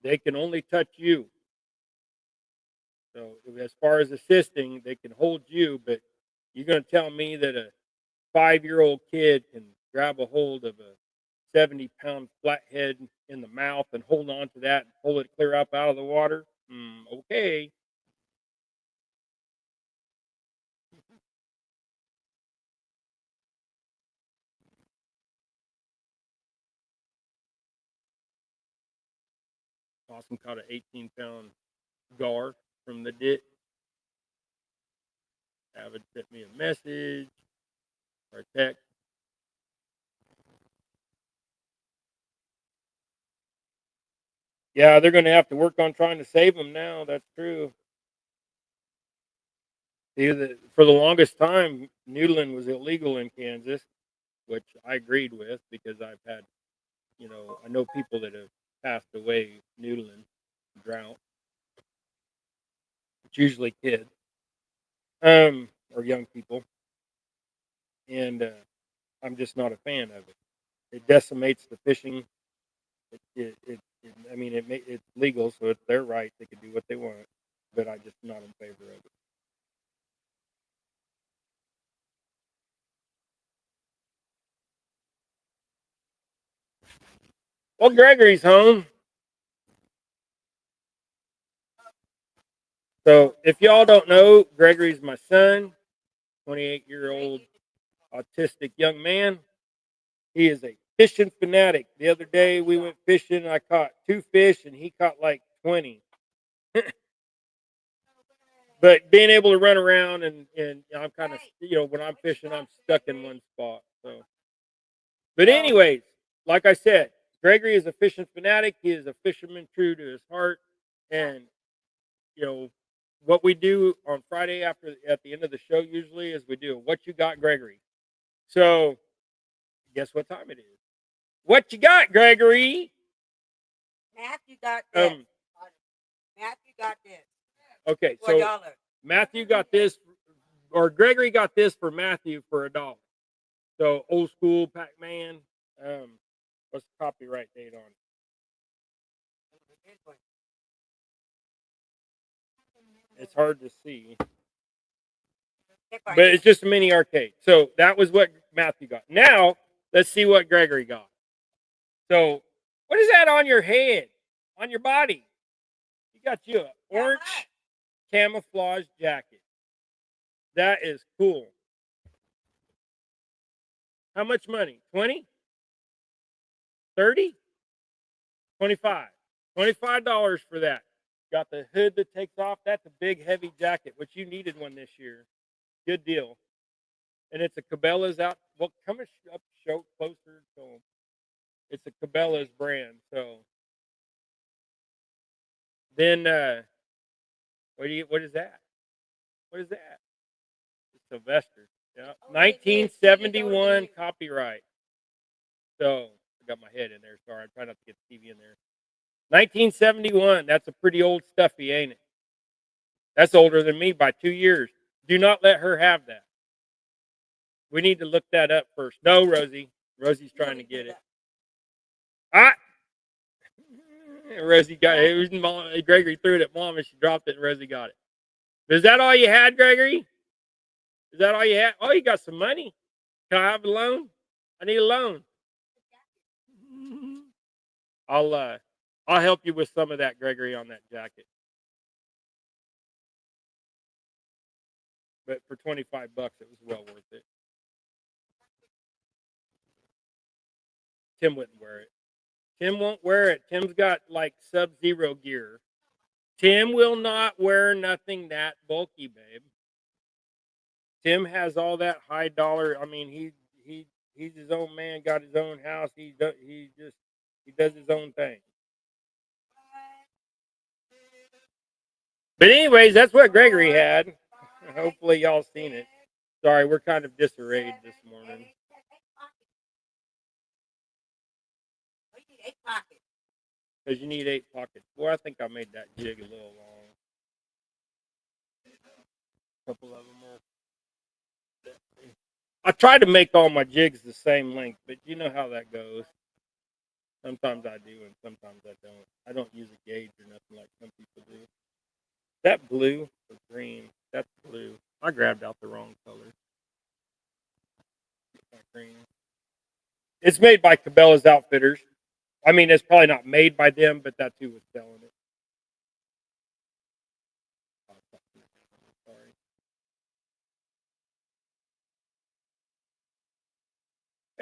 They can only touch you. So as far as assisting, they can hold you, but you're going to tell me that a 5-year-old kid can grab a hold of a 70-pound flathead in the mouth and hold on to that and pull it clear up out of the water? Okay. Awesome caught an 18-pound gar from the ditch. Avid sent me a message or a text. Yeah, they're going to have to work on trying to save them now. That's true. For the longest time, noodling was illegal in Kansas, which I agreed with because I've had, I know people that have passed away noodling, drought. It's usually kids, or young people, and I'm just not a fan of it. It decimates the fishing. I mean, it's legal, so it's their right. They can do what they want, but I just not in favor of it. Well, Gregory's home. So if y'all don't know, Gregory's my son, 28-year-old autistic young man. He is a fishing fanatic. The other day we went fishing and I caught 2 fish and he caught like 20. But being able to run around and I'm kind of, when I'm fishing, I'm stuck in one spot. So, but anyways, like I said, Gregory is a fishing fanatic. He is a fisherman true to his heart. And, you know, what we do on Friday at the end of the show usually is we do what you got, Gregory. So guess what time it is? What you got, Gregory? Matthew got this. Matthew got this. Okay, so Matthew got this, or Gregory got this for Matthew for $1. So old school Pac-Man. What's the copyright date on it? It's hard to see, but it's just a mini arcade. So that was what Matthew got. Now let's see what Gregory got. So what is that on your head, on your body? You got you an orange camouflage jacket. That is cool. How much money? 20? 30? 25. $25 for that. Got the hood that takes off. That's a big, heavy jacket, which you needed one this year. Good deal. And it's a Cabela's out. Well, come up, show closer. So it's a Cabela's brand. So then, what is that? What is that? It's Sylvester. Yeah. 1971 copyright. So I got my head in there. Sorry. I'm trying not to get the TV in there. 1971. That's a pretty old stuffy, ain't it? That's older than me by 2 years. Do not let her have that. We need to look that up first. No, Rosie. Rosie's trying to get it. Ah! Rosie got it. It was Mom. Gregory threw it at Mom and she dropped it and Rosie got it. Is that all you had, Gregory? Is that all you had? Oh, you got some money. Can I have a loan? I need a loan. I'll help you with some of that, Gregory, on that jacket. But for $25, it was well worth it. Tim wouldn't wear it. Tim won't wear it. Tim's got like Sub-Zero gear. Tim will not wear nothing that bulky, babe. Tim has all that high dollar. I mean, he's his own man. Got his own house. He does his own thing. But anyways, that's what Gregory had. Hopefully, y'all seen it. Sorry, we're kind of disarrayed this morning. Because you need 8 pockets. Boy, I think I made that jig a little long. A couple of them are. I try to make all my jigs the same length, but you know how that goes. Sometimes I do, and sometimes I don't. I don't use a gauge or nothing like some people do. That blue or green? That's blue. I grabbed out the wrong color. Green. It's made by Cabela's Outfitters. I mean, it's probably not made by them, but that's who was selling it.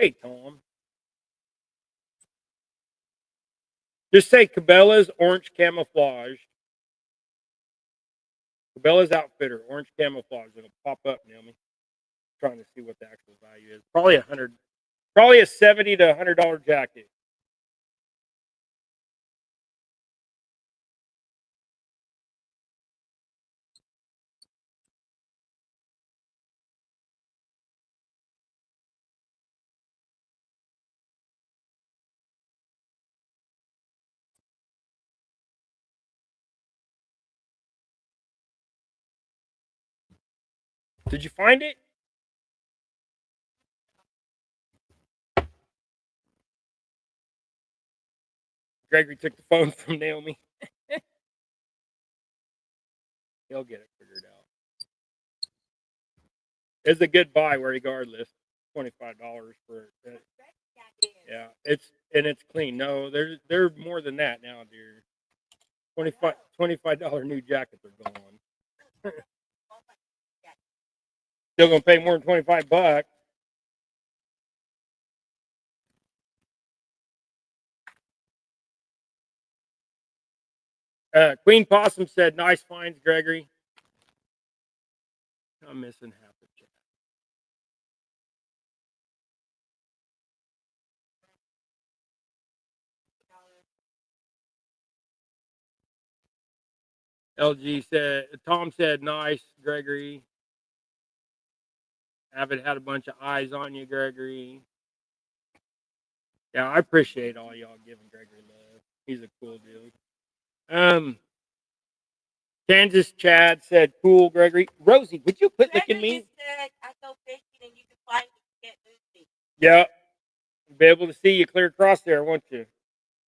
Hey, Tom. Just say Cabela's orange camouflage. Cabela's outfitter, orange camouflage. It'll pop up, Naomi. Trying to see what the actual value is. Probably probably a $70 to $100 jacket. Did you find it? Gregory took the phone from Naomi. He'll get it figured out. It's a good buy regardless. $25 for it. Yeah, it's clean. No, they're more than that now, dear. $25 new jackets are going on. Still gonna pay more than $25. Queen Possum said, "Nice finds, Gregory." I'm missing half the chat. LG said, Tom said, "Nice, Gregory." Haven't had a bunch of eyes on you, Gregory. Yeah, I appreciate all y'all giving Gregory love. He's a cool dude. Kansas Chad said, "Cool, Gregory." Rosie, would you quit licking me? Said, I go fishing and you can find me, get Lucy. Yeah, be able to see you clear across there, won't you?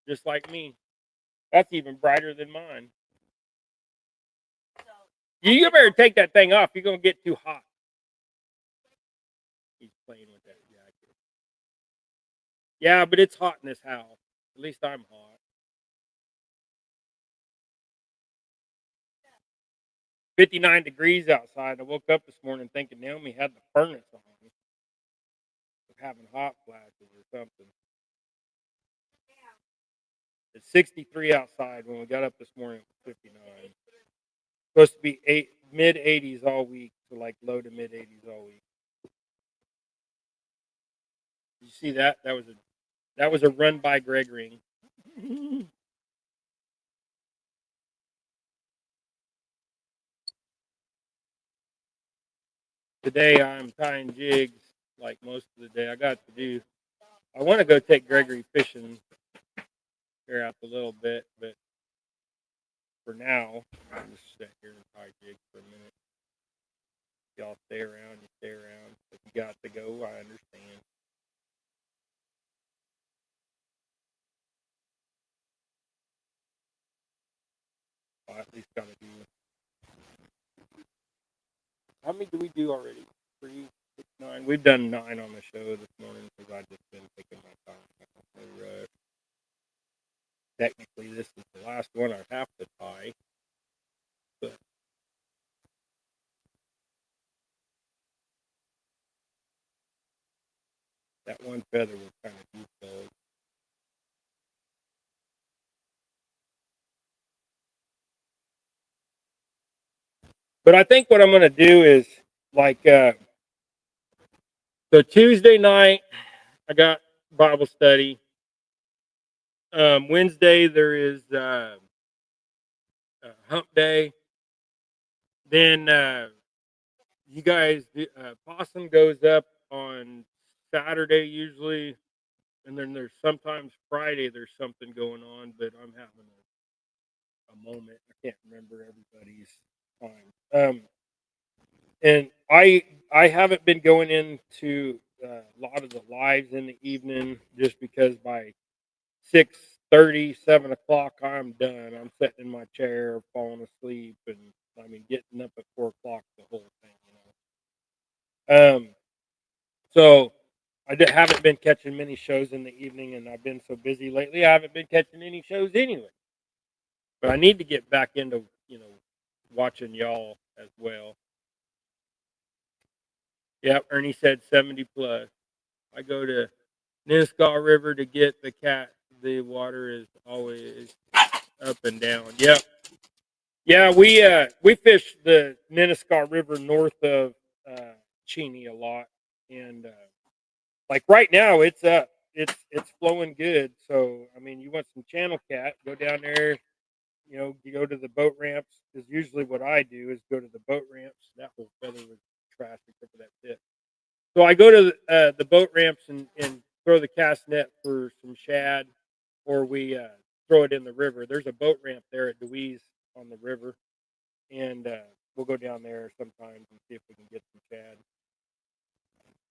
Just like me. That's even brighter than mine. So, you better take that thing off. You're gonna get too hot. He's playing with that jacket. Yeah, but it's hot in this house. At least I'm hot. 59 degrees outside. I woke up this morning thinking Naomi had the furnace on. Having hot flashes or something. It's 63 outside. When we got up this morning, it was 59. Supposed to be mid 80s all week, so like low to mid 80s all week. Did you see that? That was a run by Greg Ring. Today I'm tying jigs like most of the day. I want to go take Gregory fishing here out a little bit, but for now, I'll just sit here and tie jigs for a minute. If y'all stay around, you stay around. If you got to go, I understand. I at least got to do. How many do we do already? 3, 6, 9. We've done 9 on the show this morning because I've just been taking my time. No rush. Technically, this is the last one I have to tie, but that one feather was kind of detailed. But I think what I'm going to do is like so Tuesday night I got Bible study. Wednesday there is hump day. Then you guys, Possum goes up on Saturday usually, and then there's sometimes Friday there's something going on, but I'm having a moment. I can't remember everybody's time. And I haven't been going into a lot of the lives in the evening just because by 6:30, 7 o'clock I'm done. I'm sitting in my chair, falling asleep, and I mean getting up at 4 o'clock the whole thing. So haven't been catching many shows in the evening, and I've been so busy lately. I haven't been catching any shows anyway. But I need to get back into watching y'all as well. Yep, Ernie said 70 plus. I go to Niskaw River to get the cat. The water is always up and down. Yep. Yeah, we fish the Niskaw River north of Cheney a lot, and like right now it's up. It's flowing good. So I mean, you want some channel cat? Go down there. You know, you go to the boat ramps. Is usually what I do is go to the boat ramps. That whole feather was trash except for that tip. So I go to the boat ramps and throw the cast net for some shad, or we throw it in the river. There's a boat ramp there at Dewey's on the river, and we'll go down there sometimes and see if we can get some shad.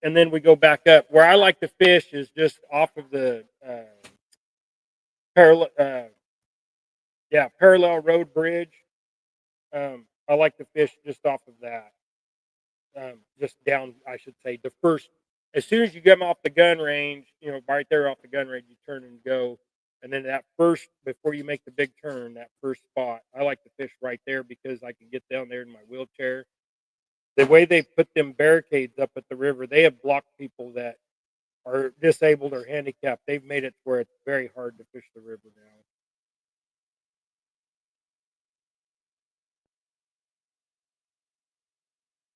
And then we go back up. Where I like to fish is just off of the parallel, parallel road bridge. I like to fish just off of that. Just down, I should say, the first. As soon as you come off the gun range, you know, right there off the gun range, you turn and go. And then that first, before you make the big turn, that first spot, I like to fish right there because I can get down there in my wheelchair. The way they put them barricades up at the river, they have blocked people that are disabled or handicapped. They've made it where it's very hard to fish the river now.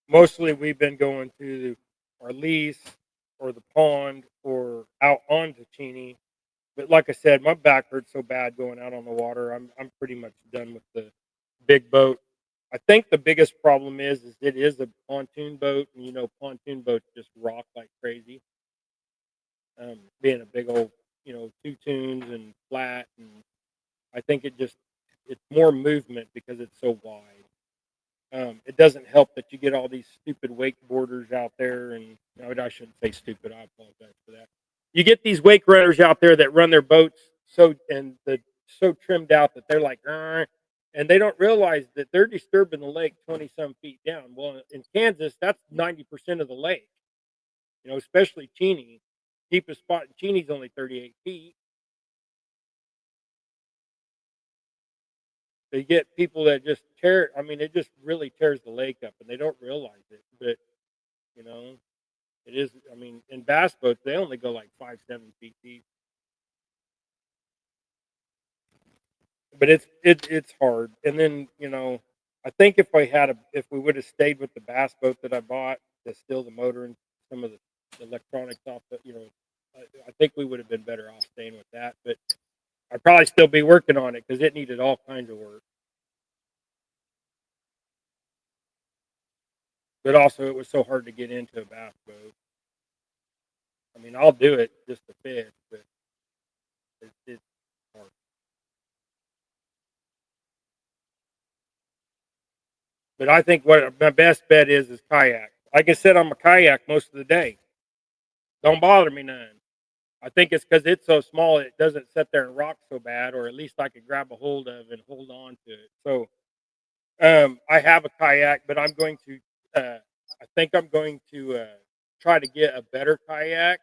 Mostly, we've been going to our lease or the pond or out onto Cheney. But like I said, my back hurts so bad going out on the water. I'm pretty much done with the big boat. I think the biggest problem is it is a pontoon boat, and you know pontoon boats just rock like crazy. Being a big old, you know, two tunes and flat, and I think it's more movement because it's so wide. It doesn't help that you get all these stupid wakeboarders out there, and no, I shouldn't say stupid. I apologize for that. You get these wake runners out there that run their boats so trimmed out that they're like, and they don't realize that they're disturbing the lake 20 some feet down. Well, in Kansas, that's 90% of the lake. You know, especially Cheney. Deepest spot in Cheney's only 38 feet. They get people that just tear. I mean, it just really tears the lake up, and they don't realize it. But you know, it is. I mean, in bass boats, they only go like 5, 7 feet deep. But it's hard. And then you know, I think if we would have stayed with the bass boat that I bought to steal the motor and some of the electronics off, I think we would have been better off staying with that. But I'd probably still be working on it because it needed all kinds of work. But also, it was so hard to get into a bass boat. I mean, I'll do it just to fish, but it's hard. But I think what my best bet is kayak. I can sit on my kayak most of the day. Don't bother me none. I think it's because it's so small it doesn't sit there and rock so bad, or at least I could grab a hold of and hold on to it. So I have a kayak, but I'm going to. I think I'm going to try to get a better kayak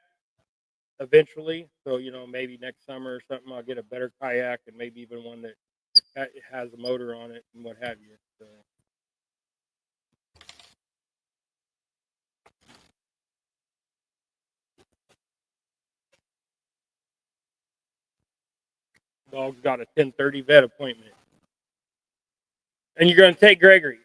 eventually. So you know, maybe next summer or something, I'll get a better kayak and maybe even one that has a motor on it and what have you. So, dog's got a 10:30 vet appointment, and you're going to take Gregory.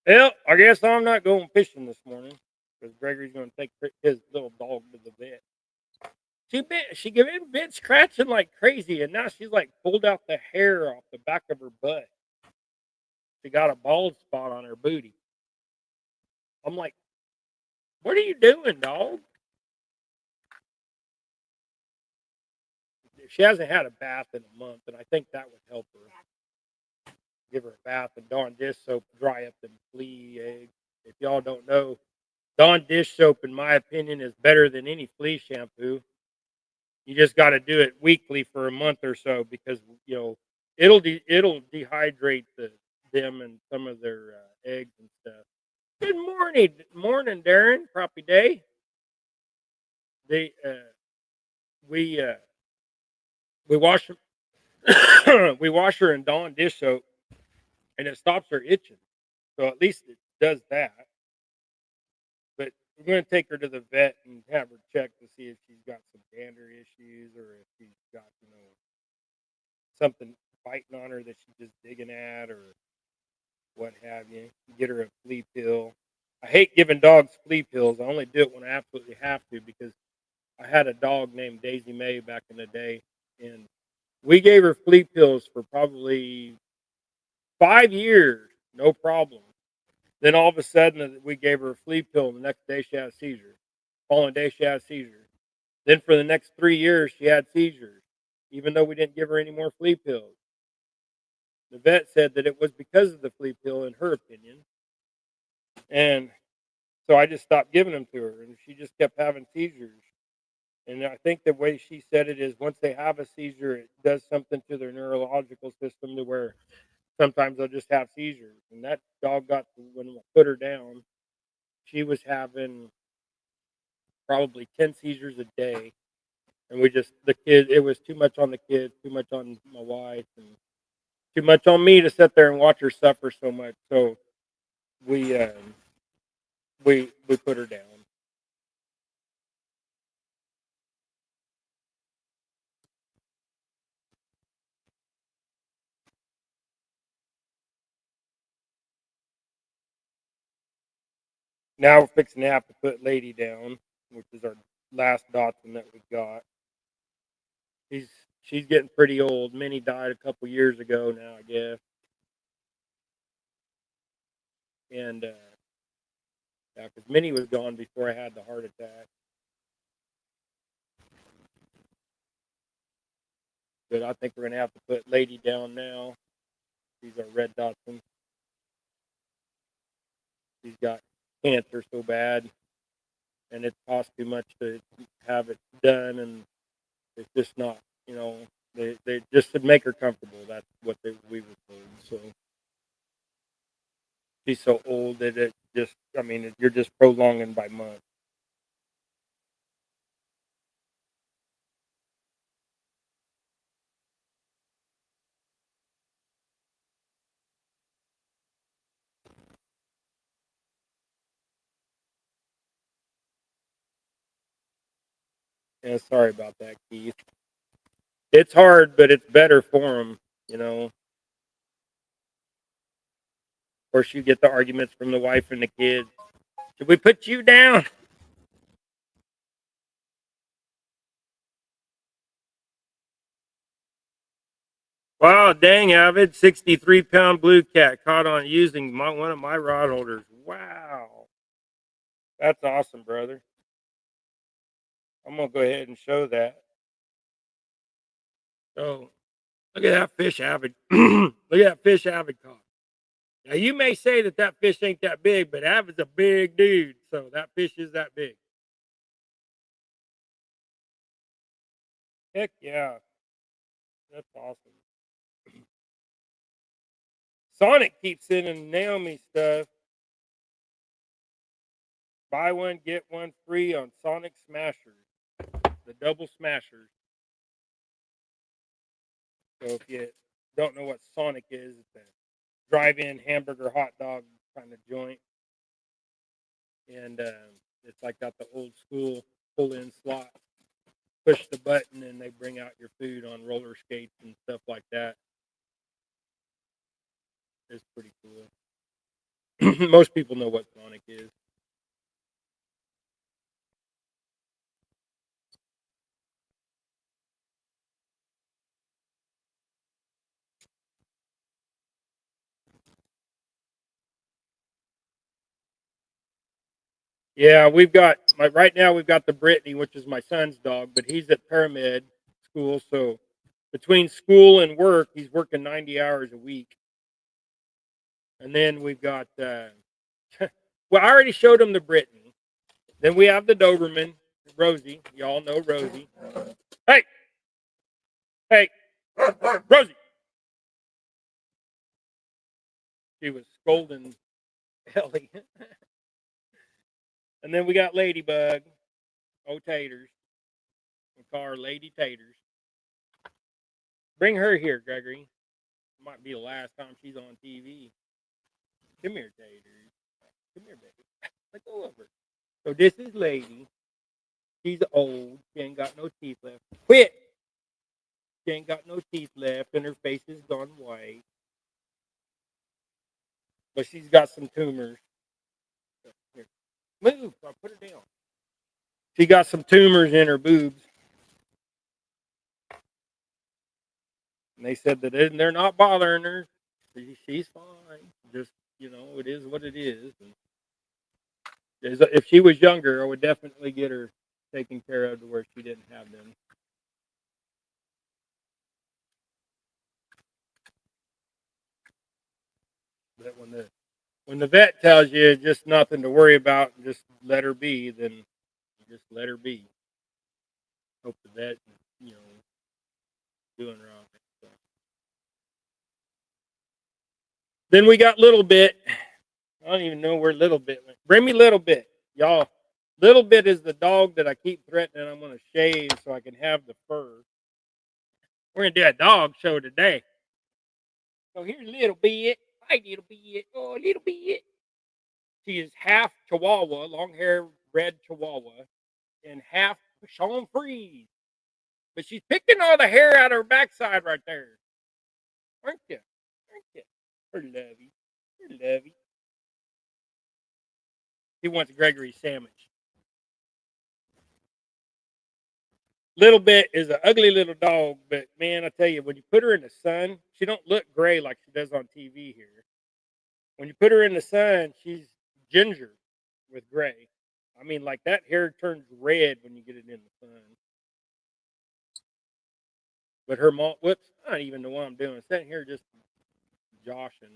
Well, I guess I'm not going fishing this morning because Gregory's going to take his little dog to the vet. She been scratching like crazy, and now she's like pulled out the hair off the back of her butt. She got a bald spot on her booty. I'm like, what are you doing, dog? She hasn't had a bath in a month, and I think that would help her. Give her a bath and Dawn dish soap dry up them flea eggs. If y'all don't know, Dawn dish soap, in my opinion, is better than any flea shampoo. You just got to do it weekly for a month or so because you know it'll dehydrate them and some of their eggs and stuff. Good morning, Darren. Crappie day. They we we wash we wash her in Dawn dish soap and it stops her itching. So at least it does that. But we're going to take her to the vet and have her checked to see if she's got some dander issues or if she's got, something biting on her that she's just digging at or what have you. Get her a flea pill. I hate giving dogs flea pills. I only do it when I absolutely have to because I had a dog named Daisy May back in the day, and we gave her flea pills for probably 5 years, no problem. Then all of a sudden, we gave her a flea pill, and the next day she had a seizure. Following day she had a seizure. Then for the next 3 years, she had seizures, even though we didn't give her any more flea pills. The vet said that it was because of the flea pill, in her opinion, and so I just stopped giving them to her, and she just kept having seizures. And I think the way she said it is once they have a seizure, it does something to their neurological system to where sometimes they'll just have seizures. And that dog got to, when I put her down, she was having probably 10 seizures a day. And the kid, it was too much on the kid, too much on my wife, and too much on me to sit there and watch her suffer so much. So we, we put her down. Now we're fixing to have to put Lady down, which is our last Dotson that we got. She's she's getting pretty old. Minnie died a couple years ago now, I guess. And yeah, because Minnie was gone before I had the heart attack. But I think we're gonna have to put Lady down now. She's our red Dotson. She's got cancer so bad, and it costs too much to have it done, and it's just not. You know, they just to make her comfortable. That's what we were told. So she's so old that it just. I mean, you're just prolonging by months. Yeah, sorry about that, Keith. It's hard, but it's better for them. You know, of course, you get the arguments from the wife and the kids. Should we put you down? Wow, dang, Avid, 63-pound blue cat caught on using one of my rod holders. Wow, that's awesome, brother. I'm gonna go ahead and show that. So look at that fish, Avid. Look at that fish, Avid caught. Now you may say that that fish ain't that big, but Avid's a big dude, so that fish is that big. Heck yeah, that's awesome. Sonic keeps sending Naomi stuff. Buy one, get one free on Sonic Smashers, the double smashers. So if you don't know what Sonic is, it's a drive-in hamburger hot dog kind of joint, and it's like got the old school pull-in slot. Push the button, and they bring out your food on roller skates and stuff like that. It's pretty cool. Most people know what Sonic is. Yeah, we've got right now. We've got the Brittany, which is my son's dog, but he's at Pyramid School, so between school and work, he's working 90 hours a week. And then we've got, well, I already showed him the Brittany. Then we have the Doberman, Rosie. Y'all know Rosie. Hey, hey, Rosie. She was scolding Ellie. And then we got Ladybug. Oh, Taters. We call her Lady Taters. Bring her here, Gregory. Might be the last time she's on TV. Come here, Taters. Come here, baby. Let go of her. So this is lady. She's old. She ain't got no teeth left. Quit. She ain't got no teeth left, and her face is gone white. But she's got some tumors. Here, move. I'll put her down. She got some tumors in her boobs. And they said that they're not bothering her. She's fine. Just, it is what it is. And if she was younger, I would definitely get her taken care of to where she didn't have them. But when the vet tells you just nothing to worry about, just let her be, then just let her be. Hope the vet, doing wrong. So. Then we got Little Bit. I don't even know where Little Bit went. Bring me Little Bit, y'all. Little Bit is the dog that I keep threatening I'm going to shave so I can have the fur. We're going to do a dog show today. So here's Little Bit. Hi, Little Bit. Oh, Little Bit. She is half Chihuahua, long hair, red Chihuahua, and half Sean Freeze. But she's picking all the hair out of her backside right there. Aren't you? Aren't you? Her lovey. Her lovey. He wants Gregory's sandwich. Little Bit is an ugly little dog, but man, I tell you, when you put her in the sun, she don't look gray like she does on TV here. When you put her in the sun, she's ginger with gray. I mean, like that hair turns red when you get it in the sun. But her mom, whoops, I don't even know what I'm doing. Sitting here just joshing.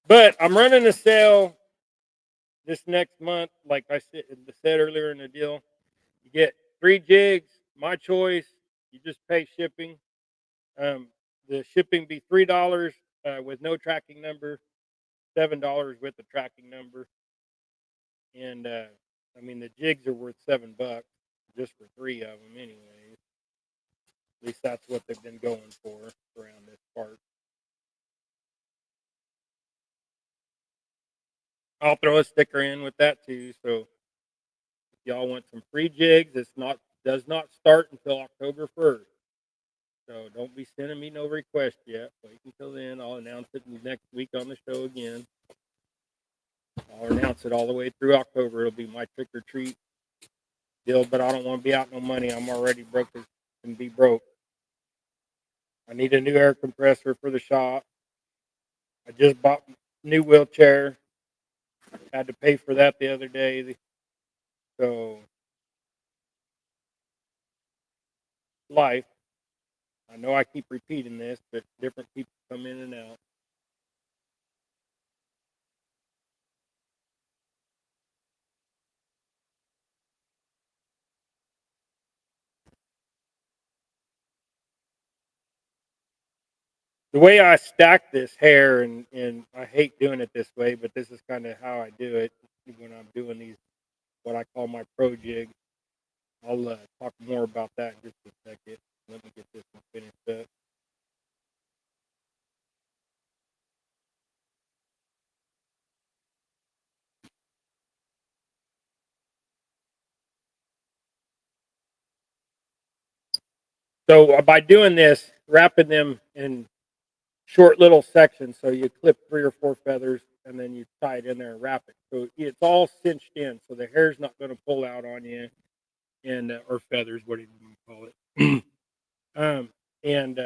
But I'm running a sale this next month, like I said earlier in the deal. You get 3 jigs, my choice. You just pay shipping. Um, the shipping be $3 with no tracking number, $7 with the tracking number, and I mean the jigs are worth $7 just for 3 of them, anyways. At least that's what they've been going for around this part. I'll throw a sticker in with that too. So if y'all want some free jigs, does not start until October 1st. So don't be sending me no request yet. Wait until then. I'll announce it next week on the show again. I'll announce it all the way through October. It'll be my trick or treat deal, but I don't want to be out no money. I'm already broke and be broke. I need a new air compressor for the shop. I just bought a new wheelchair. Had to pay for that the other day. So life. I know I keep repeating this, but different people come in and out. The way I stack this hair, and I hate doing it this way, but this is kind of how I do it when I'm doing these, what I call my pro jigs. I'll talk more about that in just a second. Let me get this one finished up. So by doing this, wrapping them in short little sections, so you clip 3 or 4 feathers and then you tie it in there and wrap it. So it's all cinched in, so the hair's not going to pull out on you, and or feathers, whatever you call it. um, and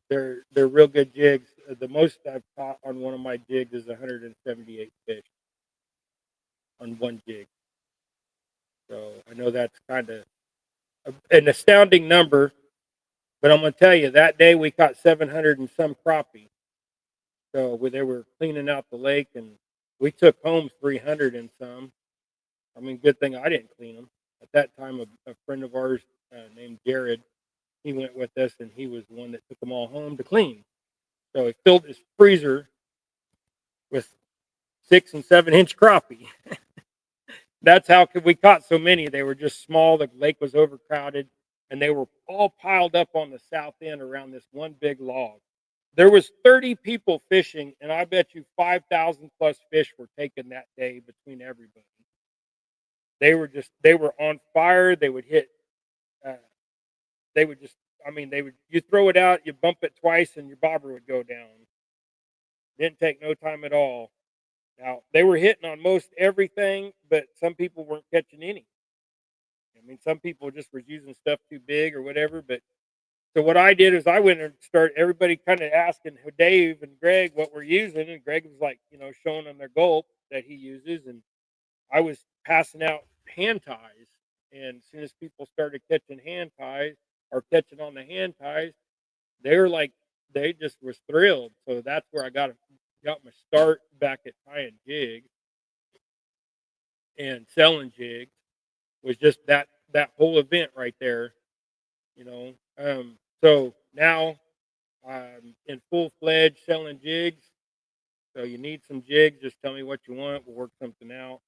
they're real good jigs. The most I've caught on one of my jigs is 178 fish on one jig. So I know that's kind of an astounding number, but I'm going to tell you that day we caught 700 and some crappie. So they were cleaning out the lake, and we took home 300 and some. I mean, good thing I didn't clean them. At that time, a friend of ours named Jared, he went with us, and he was the one that took them all home to clean. So he filled his freezer with 6 and 7 inch crappie. That's how we caught so many. They were just small. The lake was overcrowded, and they were all piled up on the south end around this one big log. There was 30 people fishing, and I bet you 5,000 plus fish were taken that day between everybody. They were on fire. They would hit. Uh, they would just. I mean, they would. You throw it out, you bump it twice, and your bobber would go down. Didn't take no time at all. Now they were hitting on most everything, but some people weren't catching any. I mean, some people just were using stuff too big or whatever. But so what I did is I went and started everybody kind of asking Dave and Greg what we're using, and Greg was like, showing them their gulp that he uses, and I was passing out hand ties. And as soon as people started catching hand ties or catching on the hand ties, they were like, they just was thrilled. So that's where I got my start back at tying jigs and selling jigs, was just that whole event right there, you know. So now I'm in full fledged selling jigs. So you need some jigs, just tell me what you want. We'll work something out.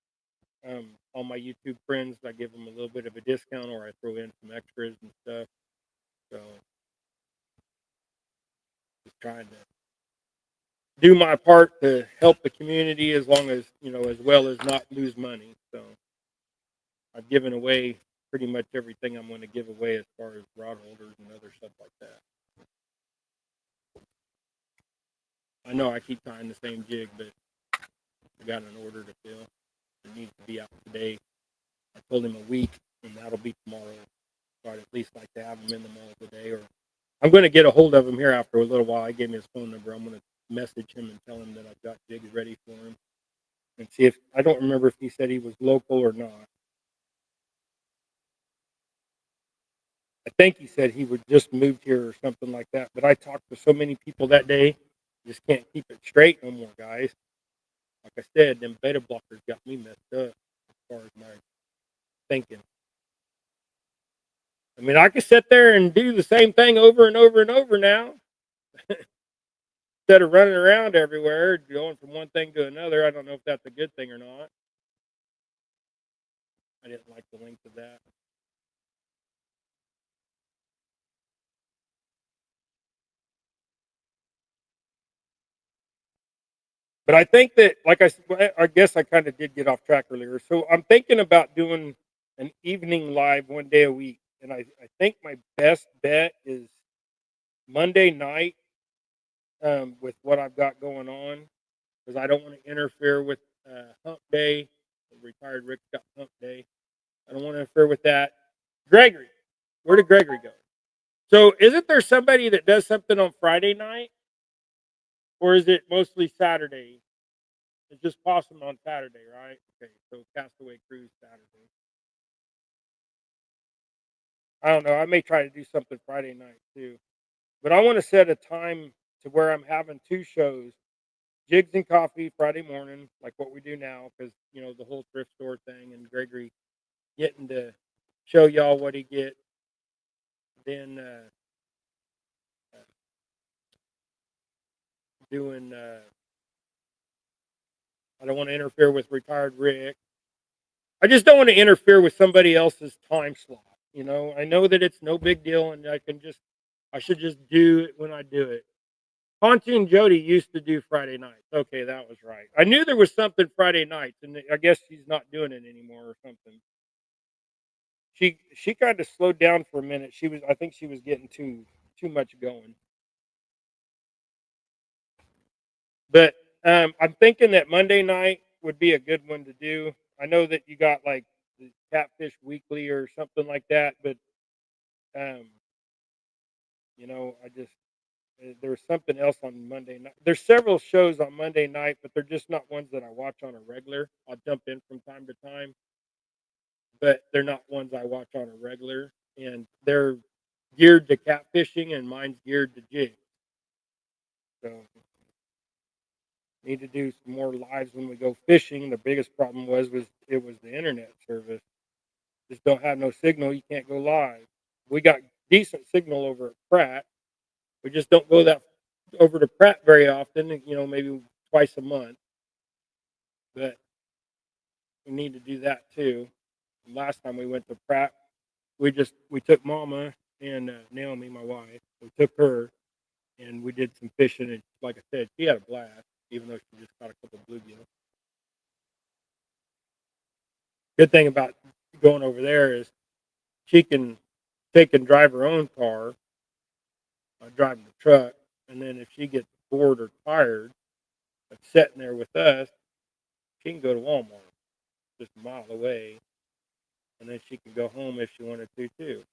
All my YouTube friends, I give them a little bit of a discount, or I throw in some extras and stuff. So just trying to do my part to help the community, as long as as well as not lose money. So I've given away pretty much everything I'm going to give away as far as rod holders and other stuff like that. I know I keep tying the same jig, but I got an order to fill. It needs to be out today. I told him a week, and that'll be tomorrow. So I'd at least like to have him in the mall today, or I'm going to get a hold of him here after a little while. I gave him his phone number. I'm going to message him and tell him that I've got jigs ready for him, and see if I don't remember if he said he was local or not. I think he said he would just moved here or something like that. But I talked to so many people that day, just can't keep it straight no more, guys. Like I said, them beta blockers got me messed up as far as my thinking. I mean, I could sit there and do the same thing over and over and over now, instead of running around everywhere, going from one thing to another. I don't know if that's a good thing or not. I didn't like the length of that. But I think that, like I guess I kind of did get off track earlier. So I'm thinking about doing an evening live one day a week. And I think my best bet is Monday night, with what I've got going on, because I don't want to interfere with hump day. Retired Rick's got hump day. I don't want to interfere with that. Gregory, where did Gregory go? So isn't there somebody that does something on Friday night, or is it mostly Saturday? It's just possum on Saturday, right? Okay, so Castaway Cruise Saturday. I don't know. I may try to do something Friday night too, but I want to set a time to where I'm having two shows: Jigs and Coffee Friday morning, like what we do now, because the whole thrift store thing, and Gregory getting to show y'all what he get. Then uh, doing. I don't want to interfere with retired Rick. I just don't want to interfere with somebody else's time slot. I know that it's no big deal, and I should just do it when I do it. Ponty and Jody used to do Friday nights. Okay, that was right. I knew there was something Friday nights, and I guess she's not doing it anymore or something. She kind of slowed down for a minute. I think she was getting too much going. But I'm thinking that Monday night would be a good one to do. I know that you got like the Catfish Weekly or something like that, but um, I just there's something else on Monday night. There's several shows on Monday night, but they're just not ones that I watch on a regular. I'll jump in from time to time, but they're not ones I watch on a regular, and they're geared to catfishing, and mine's geared to jigs. So need to do some more lives when we go fishing. The biggest problem was it was the internet service. Just don't have no signal. You can't go live. We got decent signal over at Pratt. We just don't go that over to Pratt very often. Maybe twice a month. But we need to do that too. Last time we went to Pratt, we took Mama and Naomi, my wife. We took her, and we did some fishing. And like I said, she had a blast, even though she just caught a couple bluegill. Good thing about going over there is she can take and drive her own car, driving the truck, and then if she gets bored or tired of sitting there with us, she can go to Walmart just a mile away, and then she can go home if she wanted to too.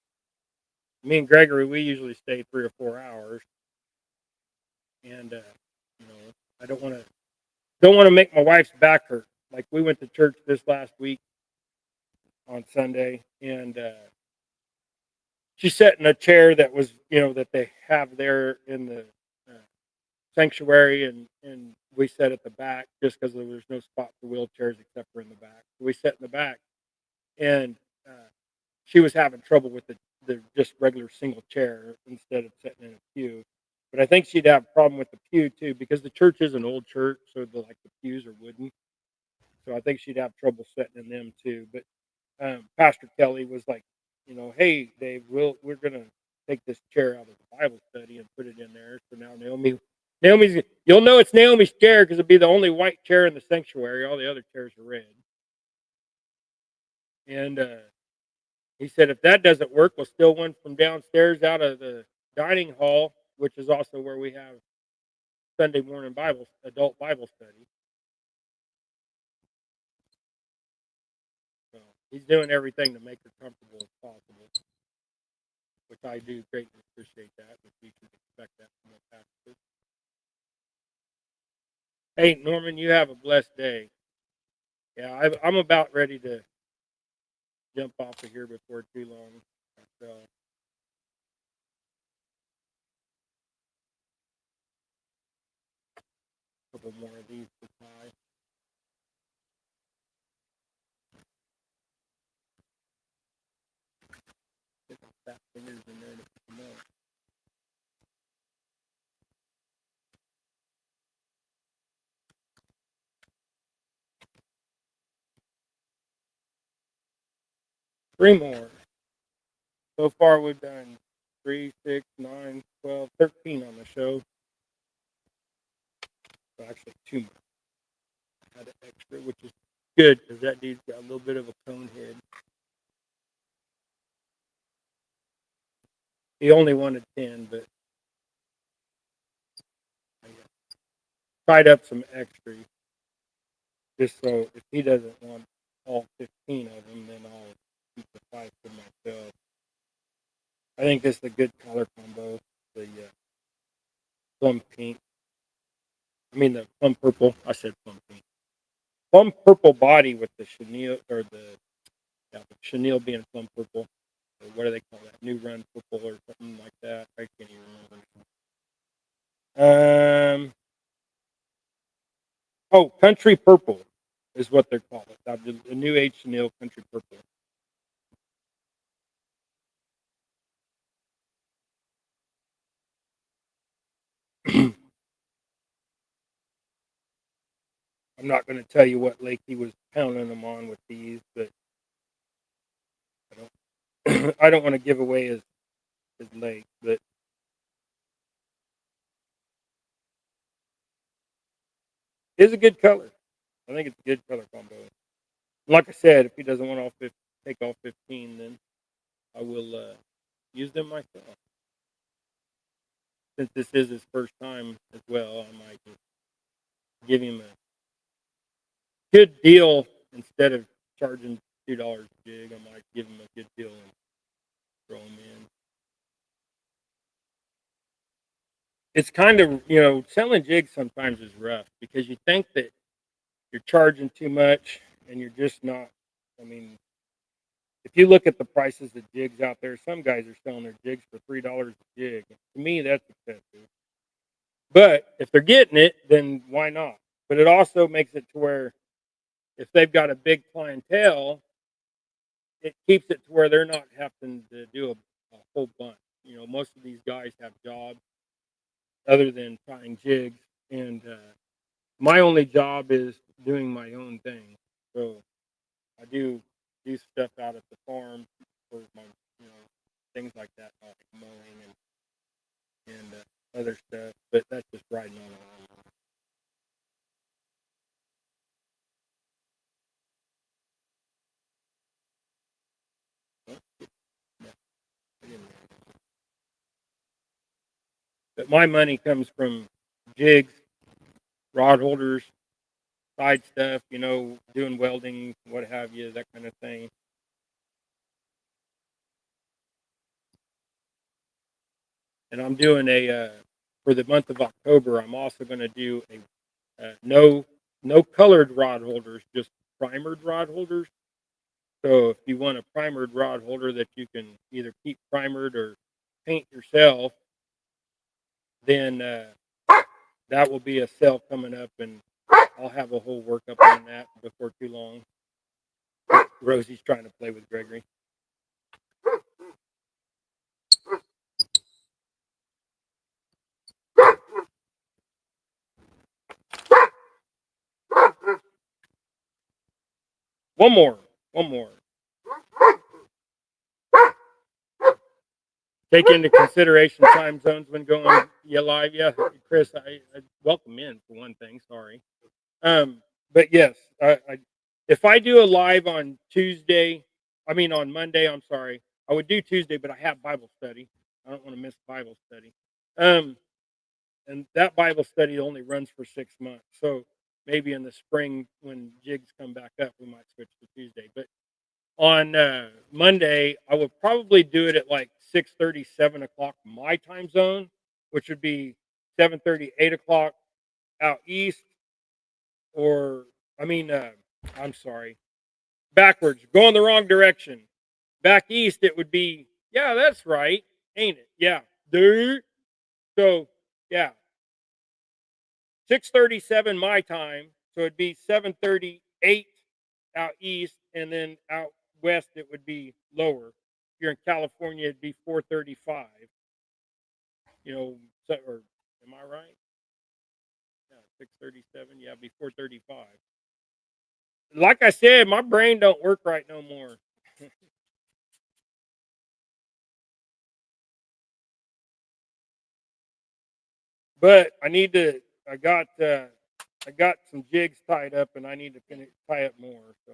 Me and Gregory, we usually stay 3 or 4 hours, and you know, I don't want to make my wife's back hurt. Like we went to church this last week on Sunday, and she sat in a chair that was, that they have there in the uh, sanctuary, and we sat at the back just because there was no spot for wheelchairs except for in the back. So we sat in the back, and uh, she was having trouble with the just regular single chair instead of sitting in a pew. But I think she'd have a problem with the pew too because the church is an old church, so the pews are wooden. So I think she'd have trouble sitting in them too. But Pastor Kelly was like, hey Dave, we're gonna take this chair out of the Bible study and put it in there. So now Naomi's you'll know it's Naomi's chair because it'll be the only white chair in the sanctuary. All the other chairs are red. And he said if that doesn't work, we'll steal one from downstairs out of the dining hall, which is also where we have Sunday morning adult Bible study. So he's doing everything to make her comfortable as possible, which I do greatly appreciate that. But you should expect that from a pastor. Hey, Norman, you have a blessed day. Yeah, I'm about ready to jump off of here before too long. So, a couple more of these to try. Get some fat fingers in there to put them up. 3 more. So far, we've done 3, 6, 9, 12, 13 on the show. So actually, 2 more. I had an extra, which is good because that dude's got a little bit of a cone head. He only wanted 10, but I tied up some extras just so if he doesn't want all 15 of them, then I'll keep the 5 for myself. I think this is a good color combo. The plum pink. I mean the plum purple. I said plum pink. Plum purple body with the chenille or the chenille being plum purple. Or what do they call that? New run purple or something like that. I can't even remember. Oh, country purple is what they're called. The new age chenille country purple. I'm not going to tell you what lake he was pounding them on with these, but I don't. I don't want to give away his lake, but it's a good color. I think it's a good color combo. Like I said, if he doesn't want take all 15, then I will use them myself. Since this is his first time as well, I might just give him a good deal instead of charging $2 a jig. I might give him a good deal and throw him in. It's kind of selling jigs sometimes is rough because you think that you're charging too much and you're just not. I mean, if you look at the prices of jigs out there, some guys are selling their jigs for $3 a jig. To me, that's expensive. But if they're getting it, then why not? But it also makes it to where if they've got a big clientele, it keeps it to where they're not having to do a whole bunch. Most of these guys have jobs other than tying jigs, and my only job is doing my own thing. So I do stuff out at the farm for my things like that, like mowing and other stuff, but that's just riding on it. But my money comes from jigs, rod holders, side stuff, doing welding, what have you, that kind of thing. And I'm doing for the month of October, I'm also going to do a no colored rod holders, just primered rod holders. So if you want a primered rod holder that you can either keep primered or paint yourself, then that will be a sale coming up, and I'll have a whole workup on that before too long. Rosie's trying to play with Gregory. One more. Take into consideration time zones when going live. Yeah, Chris, I welcome in for one thing. Sorry. But yes, if I do a live on on Monday, I'm sorry, I would do Tuesday, but I have Bible study. I don't want to miss Bible study. And that Bible study only runs for 6 months. So maybe in the spring when jigs come back up, we might switch to Tuesday. But on Monday, I would probably do it at like 6:30, 7 o'clock my time zone, which would be 7:30, 8 o'clock out east. Or, I'm sorry, backwards, going the wrong direction. Back east, it would be, yeah, that's right, ain't it? Yeah, dude. So, yeah, 6:37 my time. So it'd be 7:38 out east, and then out west it would be lower. If you're in California, it'd be 4:35. Or am I right? Yeah, 6:37. Yeah, it'd be 4:35. Like I said, my brain don't work right no more. But I got some jigs tied up, and I need to tie up more. So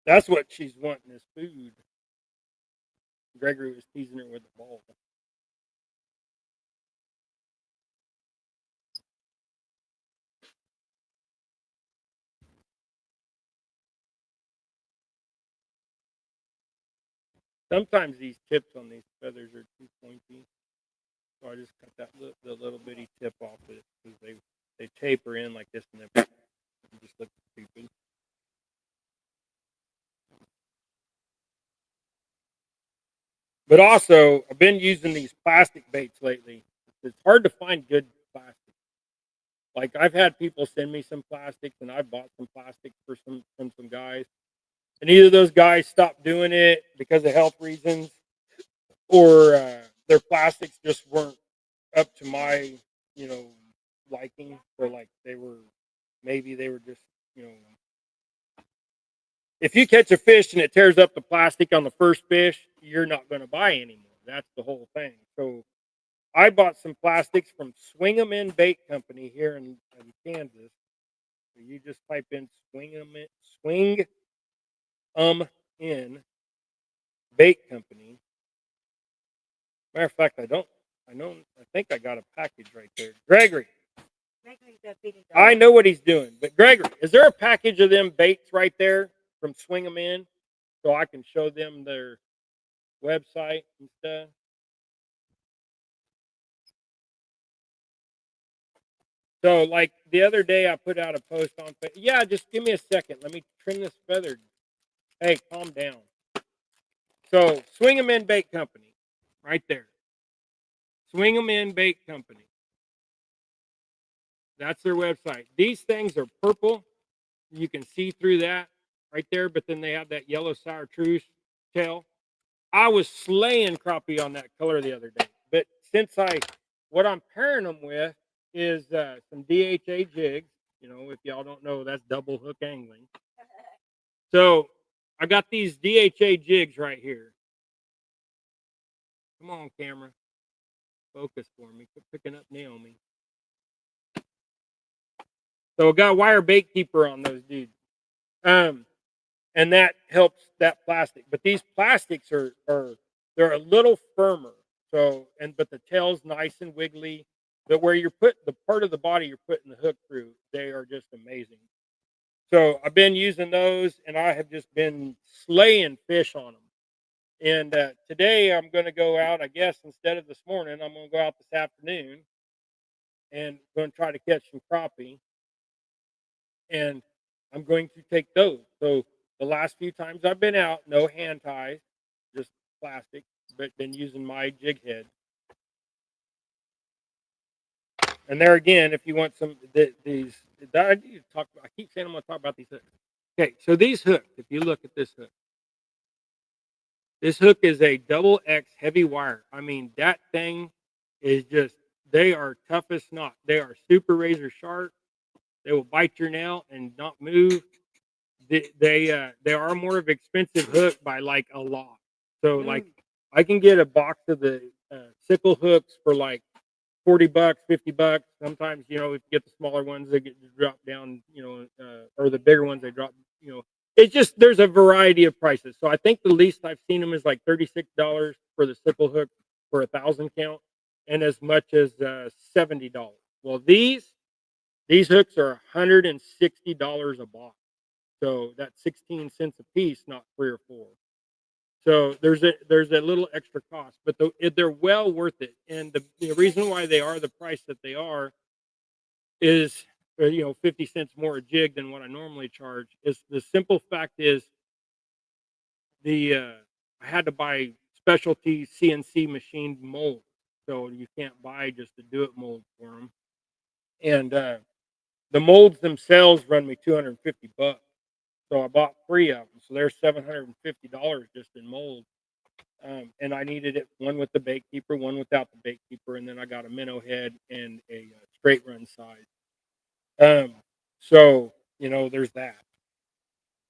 that's what she's wanting is food. Gregory was teasing her with the ball. Sometimes these tips on these feathers are too pointy, so I just cut the little bitty tip off it because they taper in like this, and then just look stupid. But also, I've been using these plastic baits lately. It's hard to find good plastic. Like I've had people send me some plastics, and I bought some plastics from some guys, and either those guys stopped doing it because of health reasons, or their plastics just weren't up to my you know liking, or like maybe they were just you know if you catch a fish and it tears up the plastic on the first fish, you're not going to buy anymore. That's the whole thing. So I bought some plastics from Swing 'em In Bait Company here in Kansas. So you just type in Swing 'em In Bait Company. Matter of fact, I think I got a package right there. Gregory, I know what he's doing, but Gregory, is there a package of them baits right there from Swing 'em In so I can show them their website and stuff? So, like the other day, I put out a post on. Yeah, just give me a second. Let me trim this feather. Hey, calm down. So, Swing 'em In Bait Company, right there. Swing 'em In Bait Company. That's their website. These things are purple. You can see through that right there, but then they have that yellow sour truce tail. I was slaying crappie on that color the other day, but what I'm pairing them with is some DHA jigs. You know, if y'all don't know, that's double hook angling. So I got these DHA jigs right here. Come on, camera. Focus for me. Quit picking up Naomi. So I got wire bait keeper on those dudes. And that helps that plastic. But these plastics are they're a little firmer. So but the tail's nice and wiggly. But where you're putting the part of the body you're putting the hook through, they are just amazing. So I've been using those, and I have just been slaying fish on them. And today I'm going to go out. I guess instead of this morning, I'm going to go out this afternoon and going to try to catch some crappie. And I'm going to take those. So the last few times I've been out, no hand ties, just plastic, but been using my jig head. And there again, if you want some these, I need to talk. I keep saying I'm going to talk about these hooks. Okay, so these hooks. If you look at this hook is a double X heavy wire. I mean, that thing is just. They are tough as snot. They are super razor sharp. They will bite your nail and not move. They are more of an expensive hook by like a lot. So like I can get a box of the sickle hooks for like $40, $50. Sometimes you know if you get the smaller ones, they get dropped down. You know, or the bigger ones they drop. You know, it's just there's a variety of prices. So I think the least I've seen them is like $36 for the sickle hook for 1,000 count, and as much as $70. Well, these hooks are $160 a box. So that's 16 cents a piece, not 3 or 4. So there's a little extra cost, but they're well worth it. And the reason why they are the price that they are is 50 cents more a jig than what I normally charge. Is the simple fact is the I had to buy specialty CNC machined mold, so you can't buy just a do it mold for them. And the molds themselves run me $250. So I bought 3 of them. So there's $750 just in mold. And I needed it one with the bait keeper, one without the bait keeper, and then I got a minnow head and a straight run size. Um, so there's that.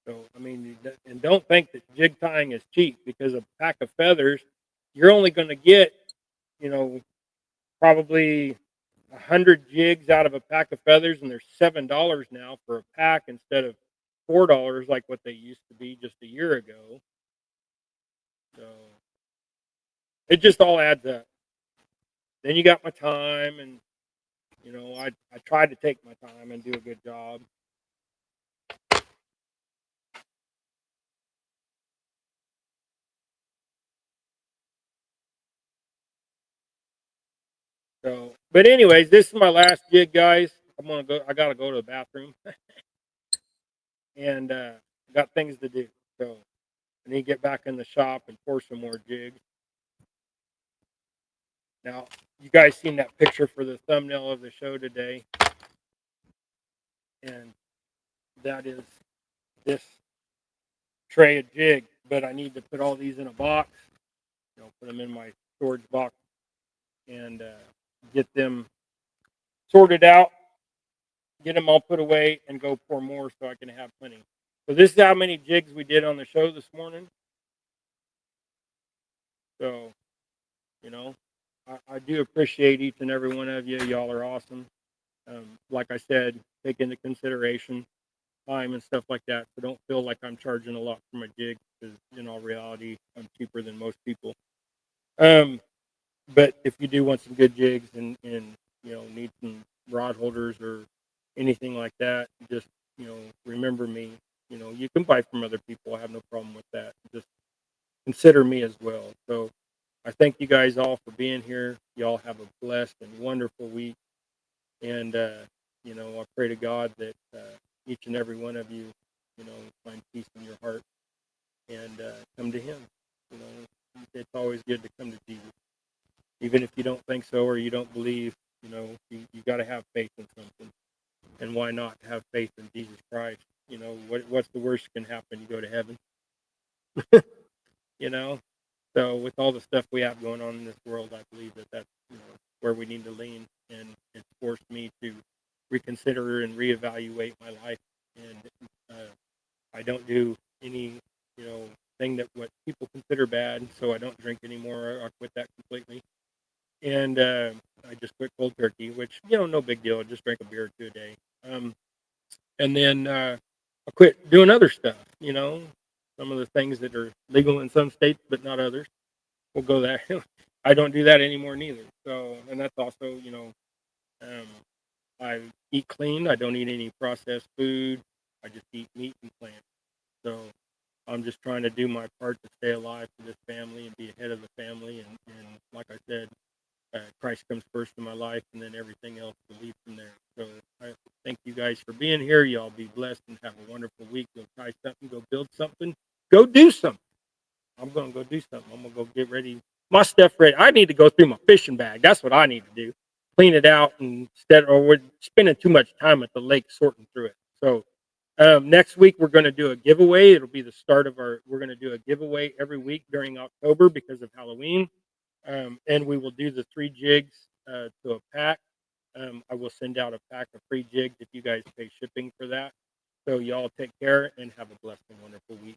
So I mean, and don't think that jig tying is cheap because a pack of feathers, you're only going to get, you know, probably 100 jigs out of a pack of feathers, and they're $7 now for a pack instead of $4 like what they used to be just a year ago. So it just all adds up. Then you got my time, and I tried to take my time and do a good job. So, but anyways, this is my last jig, guys. I'm gonna go. I gotta go to the bathroom, and got things to do. So I need to get back in the shop and pour some more jigs. Now, you guys seen that picture for the thumbnail of the show today, and that is this tray of jig. But I need to put all these in a box. Put them in my storage box and get them sorted out, get them all put away, and go pour more so I can have plenty. So this is how many jigs we did on the show this morning. So, I do appreciate each and every one of you. Y'all are awesome. Like I said, take into consideration time and stuff like that. So don't feel like I'm charging a lot for my jig because in all reality, I'm cheaper than most people. But if you do want some good jigs and need some rod holders or anything like that, just remember me. You can buy from other people. I have no problem with that. Just consider me as well. So I thank you guys all for being here. Y'all have a blessed and wonderful week. And I pray to God that each and every one of you, find peace in your heart and come to Him. It's always good to come to Jesus. Even if you don't think so or you don't believe, you got to have faith in something. And why not have faith in Jesus Christ? What's the worst that can happen? You go to heaven. you know. So with all the stuff we have going on in this world, I believe that that's where we need to lean, and it's forced me to reconsider and reevaluate my life. And I don't do any, you know, thing that what people consider bad. So I don't drink anymore. I quit that completely, and I just quit cold turkey, which no big deal. I just drink a beer or two a day. Um, and then I quit doing other stuff. Some of the things that are legal in some states but not others. We'll go that. I don't do that anymore neither. So, and that's also, um, I eat clean. I don't eat any processed food. I just eat meat and plants. So I'm just trying to do my part to stay alive for this family and be ahead of the family. And like I said, Christ comes first in my life, and then everything else will lead from there. So I thank you guys for being here. Y'all be blessed and have a wonderful week. Go try something. Go build something. Go do something. I'm going to go do something. I'm going to go get ready. My stuff ready. I need to go through my fishing bag. That's what I need to do. Clean it out instead, or we're spending too much time at the lake sorting through it. So next week we're going to do a giveaway. It'll be the start of we're going to do a giveaway every week during October because of Halloween. And we will do the 3 jigs to a pack. I will send out a pack of free jigs if you guys pay shipping for that. So y'all take care and have a blessed and wonderful week.